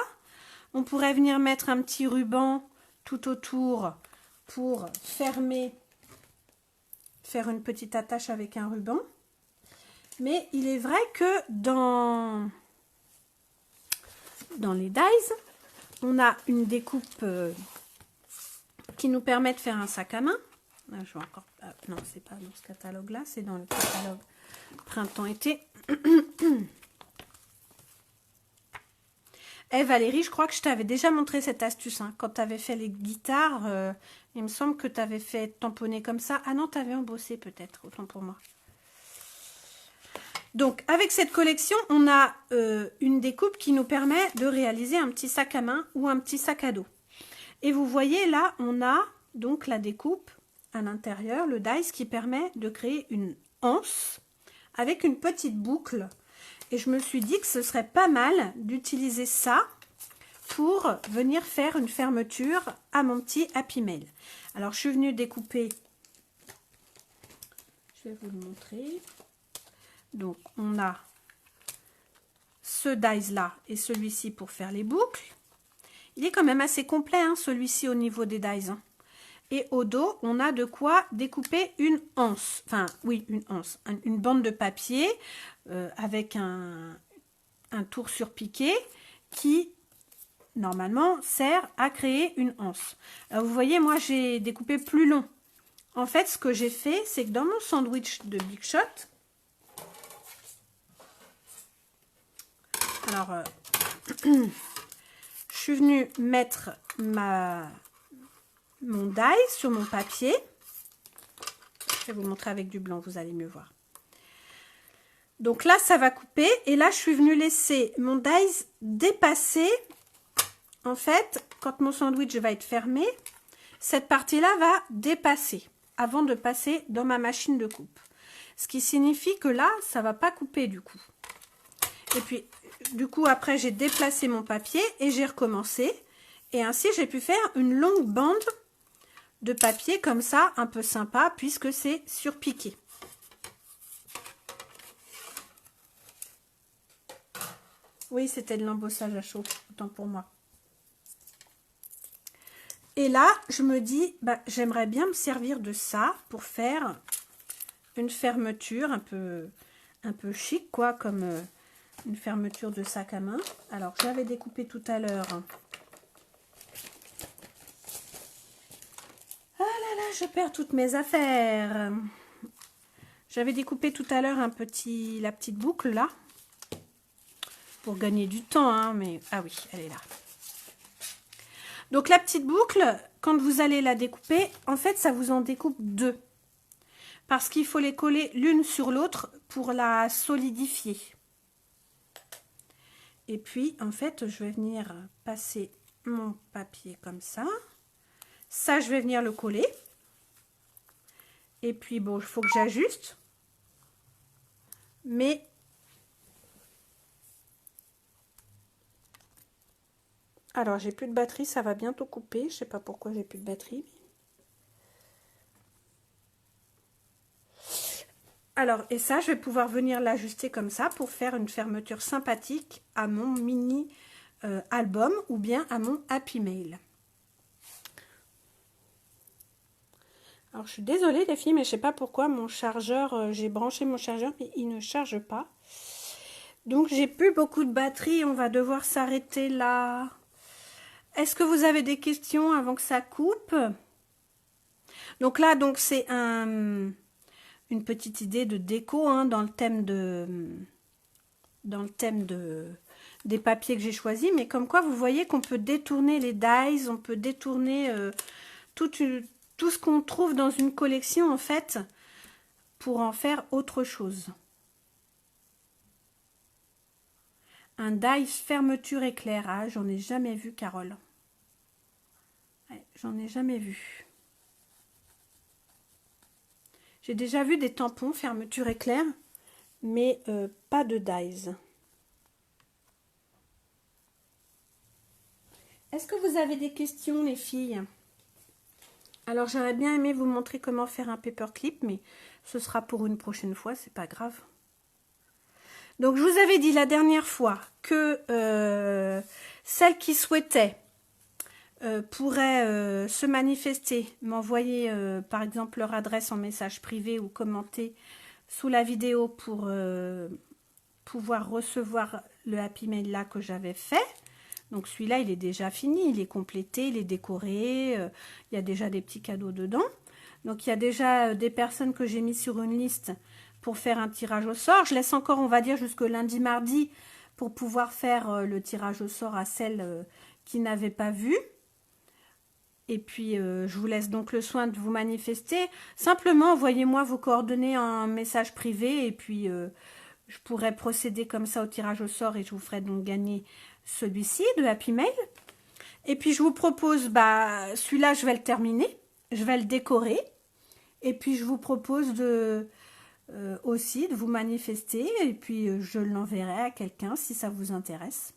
On pourrait venir mettre un petit ruban tout autour pour fermer, faire une petite attache avec un ruban. Mais il est vrai que dans les dies, on a une découpe qui nous permet de faire un sac à main. Là, je vais encore... non, c'est pas dans ce catalogue-là, c'est dans le catalogue printemps-été. Eh Valérie, je crois que je t'avais déjà montré cette astuce. Hein. Quand tu avais fait les guitares, il me semble que tu avais fait tamponner comme ça. Ah non, tu avais embossé peut-être, autant pour moi. Donc, avec cette collection, on a une découpe qui nous permet de réaliser un petit sac à main ou un petit sac à dos. Et vous voyez, là, on a donc la découpe à l'intérieur, le dies qui permet de créer une anse avec une petite boucle. Et je me suis dit que ce serait pas mal d'utiliser ça pour venir faire une fermeture à mon petit Happy Mail. Alors, je suis venue découper. Je vais vous le montrer. Donc, on a ce dies-là et celui-ci pour faire les boucles. Il est quand même assez complet, hein, celui-ci au niveau des dies. Hein. Et au dos, on a de quoi découper une anse. Enfin, oui, une anse. Une bande de papier avec un tour surpiqué qui, normalement, sert à créer une anse. Alors, vous voyez, moi, j'ai découpé plus long. En fait, ce que j'ai fait, c'est que dans mon sandwich de Big Shot, alors, je suis venue mettre mon die sur mon papier. Je vais vous montrer avec du blanc, vous allez mieux voir. Donc là, ça va couper. Et là, je suis venue laisser mon dies dépasser. En fait, quand mon sandwich va être fermé, cette partie-là va dépasser avant de passer dans ma machine de coupe. Ce qui signifie que là, ça ne va pas couper du coup. Et puis, du coup, après, j'ai déplacé mon papier et j'ai recommencé. Et ainsi, j'ai pu faire une longue bande de papier comme ça, un peu sympa, puisque c'est surpiqué. Oui, c'était de l'embossage à chaud, autant pour moi. Et là, je me dis, bah, j'aimerais bien me servir de ça pour faire une fermeture un peu chic, quoi, comme une fermeture de sac à main. Alors, j'avais découpé tout à l'heure. Ah là là, je perds toutes mes affaires. J'avais découpé tout à l'heure la petite boucle là. Pour gagner du temps, hein, mais... Ah oui, elle est là. Donc la petite boucle, quand vous allez la découper, en fait, ça vous en découpe deux. Parce qu'il faut les coller l'une sur l'autre pour la solidifier. Et puis, en fait, je vais venir passer mon papier comme ça. Ça, je vais venir le coller. Et puis, bon, il faut que j'ajuste. Mais... Alors, j'ai plus de batterie, ça va bientôt couper. Je sais pas pourquoi j'ai plus de batterie. Alors, et ça, je vais pouvoir venir l'ajuster comme ça pour faire une fermeture sympathique à mon mini album ou bien à mon Happy Mail. Alors, je suis désolée les filles, mais je sais pas pourquoi mon chargeur, j'ai branché mon chargeur, mais il ne charge pas. Donc, j'ai plus beaucoup de batterie, on va devoir s'arrêter là. Est-ce que vous avez des questions avant que ça coupe? Donc là, donc c'est une petite idée de déco hein, dans le thème dans le thème des papiers que j'ai choisis. Mais comme quoi, vous voyez qu'on peut détourner les dies, on peut détourner tout ce qu'on trouve dans une collection, en fait, pour en faire autre chose. Un die fermeture éclairage, j'en ai jamais vu, Carole. Ouais, j'en ai jamais vu. J'ai déjà vu des tampons fermeture éclair, mais pas de dies. Est-ce que vous avez des questions, les filles? Alors, j'aurais bien aimé vous montrer comment faire un paperclip, mais ce sera pour une prochaine fois, c'est pas grave. Donc, je vous avais dit la dernière fois que celles qui souhaitaient pourraient se manifester, m'envoyer par exemple leur adresse en message privé ou commenter sous la vidéo pour pouvoir recevoir le Happy Mail là que j'avais fait. Donc celui-là, il est déjà fini, il est complété, il est décoré, il y a déjà des petits cadeaux dedans. Donc il y a déjà des personnes que j'ai mis sur une liste pour faire un tirage au sort. Je laisse encore, on va dire, jusque lundi, mardi pour pouvoir faire le tirage au sort à celles qui n'avaient pas vu. Et puis, je vous laisse donc le soin de vous manifester. Simplement, envoyez-moi vos coordonnées en message privé et puis je pourrai procéder comme ça au tirage au sort et je vous ferai donc gagner celui-ci de Happy Mail. Et puis, je vous propose, celui-là, je vais le terminer. Je vais le décorer. Et puis, je vous propose aussi de vous manifester. Et puis, je l'enverrai à quelqu'un si ça vous intéresse.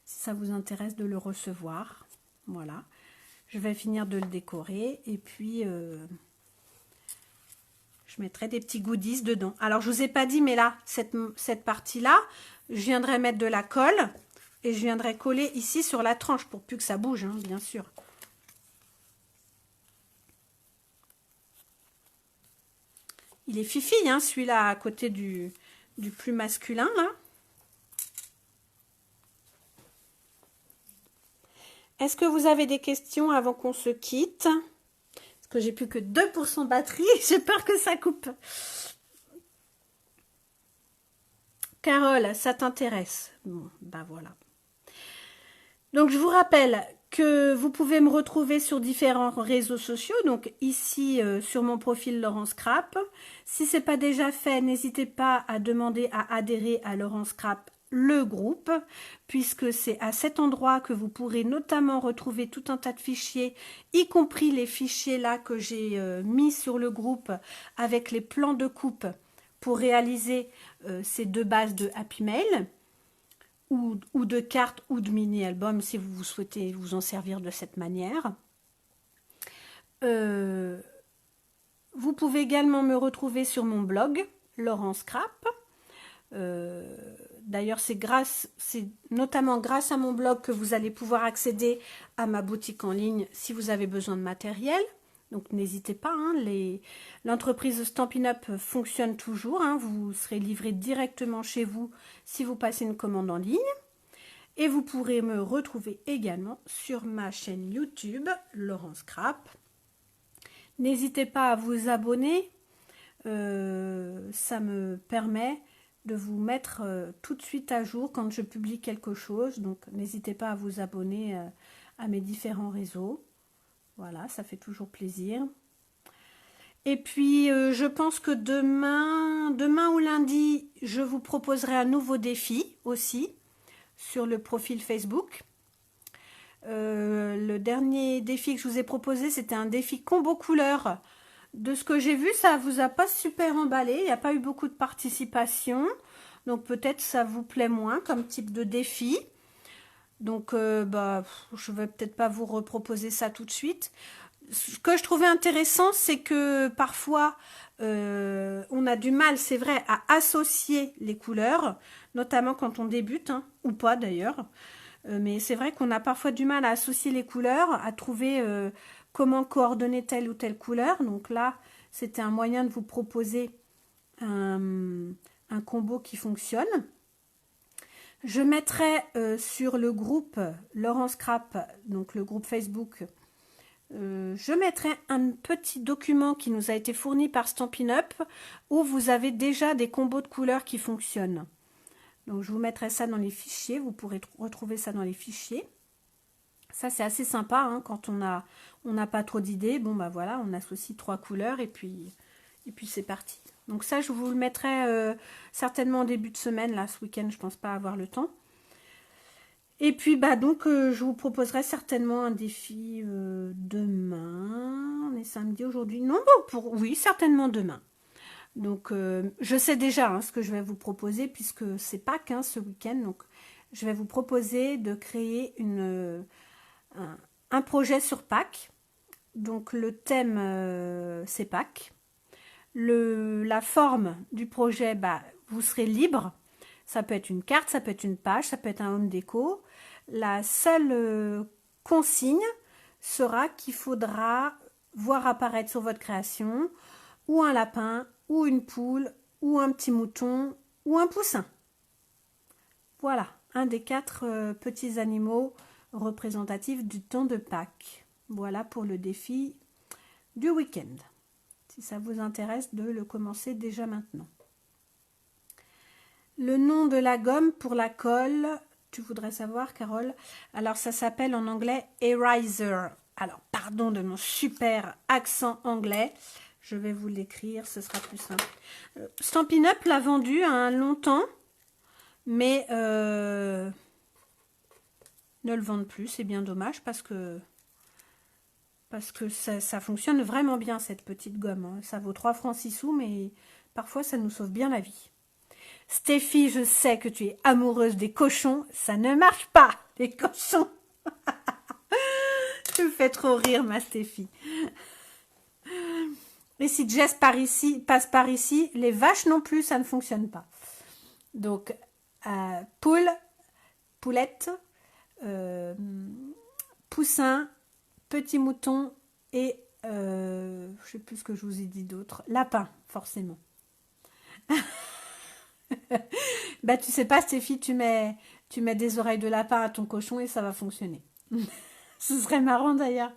Si ça vous intéresse de le recevoir. Voilà. Je vais finir de le décorer. Et puis, je mettrai des petits goodies dedans. Alors, je ne vous ai pas dit, mais là, cette partie-là, je viendrai mettre de la colle. Et je viendrai coller ici sur la tranche pour plus que ça bouge, hein, bien sûr. Il est fifi, hein, celui-là, à côté du plus masculin, là. Est-ce que vous avez des questions avant qu'on se quitte? Parce que j'ai plus que 2% de batterie, j'ai peur que ça coupe. Carole, ça t'intéresse? Bon, voilà. Donc, je vous rappelle que vous pouvez me retrouver sur différents réseaux sociaux. Donc, ici, sur mon profil Laurence Scrap. Si ce n'est pas déjà fait, n'hésitez pas à demander à adhérer à Laurence Scrap, le groupe, puisque c'est à cet endroit que vous pourrez notamment retrouver tout un tas de fichiers, y compris les fichiers là que j'ai mis sur le groupe avec les plans de coupe pour réaliser ces 2 bases de Happy Mail. Ou de cartes ou de mini-albums si vous souhaitez vous en servir de cette manière. Vous pouvez également me retrouver sur mon blog, Laurence Scrap. D'ailleurs, c'est notamment grâce à mon blog que vous allez pouvoir accéder à ma boutique en ligne si vous avez besoin de matériel. Donc n'hésitez pas, hein, l'entreprise Stampin' Up fonctionne toujours, hein, vous serez livré directement chez vous si vous passez une commande en ligne. Et vous pourrez me retrouver également sur ma chaîne YouTube, Laurence Scrap. N'hésitez pas à vous abonner, ça me permet de vous mettre tout de suite à jour quand je publie quelque chose. Donc n'hésitez pas à vous abonner à mes différents réseaux. Voilà, ça fait toujours plaisir. Et puis, je pense que demain ou lundi, je vous proposerai un nouveau défi aussi sur le profil Facebook. Le dernier défi que je vous ai proposé, c'était un défi combo couleur. De ce que j'ai vu, ça vous a pas super emballé. Il n'y a pas eu beaucoup de participation. Donc, peut-être ça vous plaît moins comme type de défi. Donc, je vais peut-être pas vous reproposer ça tout de suite. Ce que je trouvais intéressant, c'est que parfois, on a du mal, c'est vrai, à associer les couleurs, notamment quand on débute, hein, ou pas d'ailleurs. Mais c'est vrai qu'on a parfois du mal à associer les couleurs, à trouver comment coordonner telle ou telle couleur. Donc là, c'était un moyen de vous proposer un combo qui fonctionne. Je mettrai sur le groupe Laurence Scrap, donc le groupe Facebook, je mettrai un petit document qui nous a été fourni par Stampin' Up où vous avez déjà des combos de couleurs qui fonctionnent. Donc je vous mettrai ça dans les fichiers, vous pourrez retrouver ça dans les fichiers. Ça c'est assez sympa hein, quand on n'a pas trop d'idées. Bon bah voilà, on associe 3 couleurs et puis c'est parti. Donc ça je vous le mettrai certainement en début de semaine, là ce week-end je pense pas avoir le temps. Et puis bah donc je vous proposerai certainement un défi demain. On est samedi aujourd'hui. Non bon oui certainement demain. Donc je sais déjà hein, ce que je vais vous proposer puisque c'est Pâques hein, ce week-end. Donc je vais vous proposer de créer un projet sur Pâques. Donc le thème c'est Pâques. La forme du projet, bah, vous serez libre. Ça peut être une carte, ça peut être une page, ça peut être un home déco. La seule consigne sera qu'il faudra voir apparaître sur votre création ou un lapin, ou une poule, ou un petit mouton, ou un poussin. Voilà, un des 4 petits animaux représentatifs du temps de Pâques. Voilà pour le défi du week-end. Si ça vous intéresse de le commencer déjà maintenant. Le nom de la gomme pour la colle, tu voudrais savoir, Carole? Alors, ça s'appelle en anglais Eraser. Alors, pardon de mon super accent anglais. Je vais vous l'écrire, ce sera plus simple. Stampin' Up l'a vendu hein, longtemps, mais ne le vendent plus. C'est bien dommage parce que ça fonctionne vraiment bien, cette petite gomme. Hein. Ça vaut 3 francs 6 sous, mais parfois, ça nous sauve bien la vie. Stéphie, je sais que tu es amoureuse des cochons. Ça ne marche pas, les cochons. Tu me fais trop rire, ma Stéphie. Et si Jess passe par ici, les vaches non plus, ça ne fonctionne pas. Donc, poule, poulette, poussin, petit mouton et, je ne sais plus ce que je vous ai dit d'autre, lapin, forcément. Bah tu sais pas Stéphie, tu mets des oreilles de lapin à ton cochon et ça va fonctionner. Ce serait marrant d'ailleurs.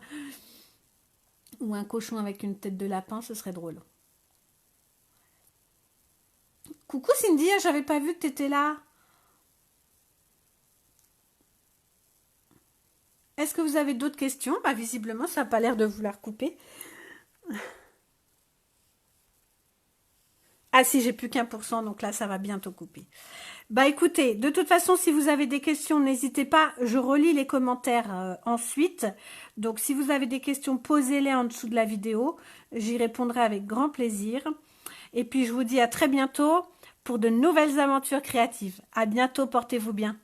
Ou un cochon avec une tête de lapin, ce serait drôle. Coucou Cindy, j'avais pas vu que tu étais là. Est-ce que vous avez d'autres questions? Bah visiblement ça n'a pas l'air de vouloir couper. Ah si, j'ai plus qu'1%, donc là, ça va bientôt couper. Bah écoutez, de toute façon, si vous avez des questions, n'hésitez pas, je relis les commentaires ensuite. Donc si vous avez des questions, posez-les en dessous de la vidéo. J'y répondrai avec grand plaisir. Et puis je vous dis à très bientôt pour de nouvelles aventures créatives. À bientôt, portez-vous bien.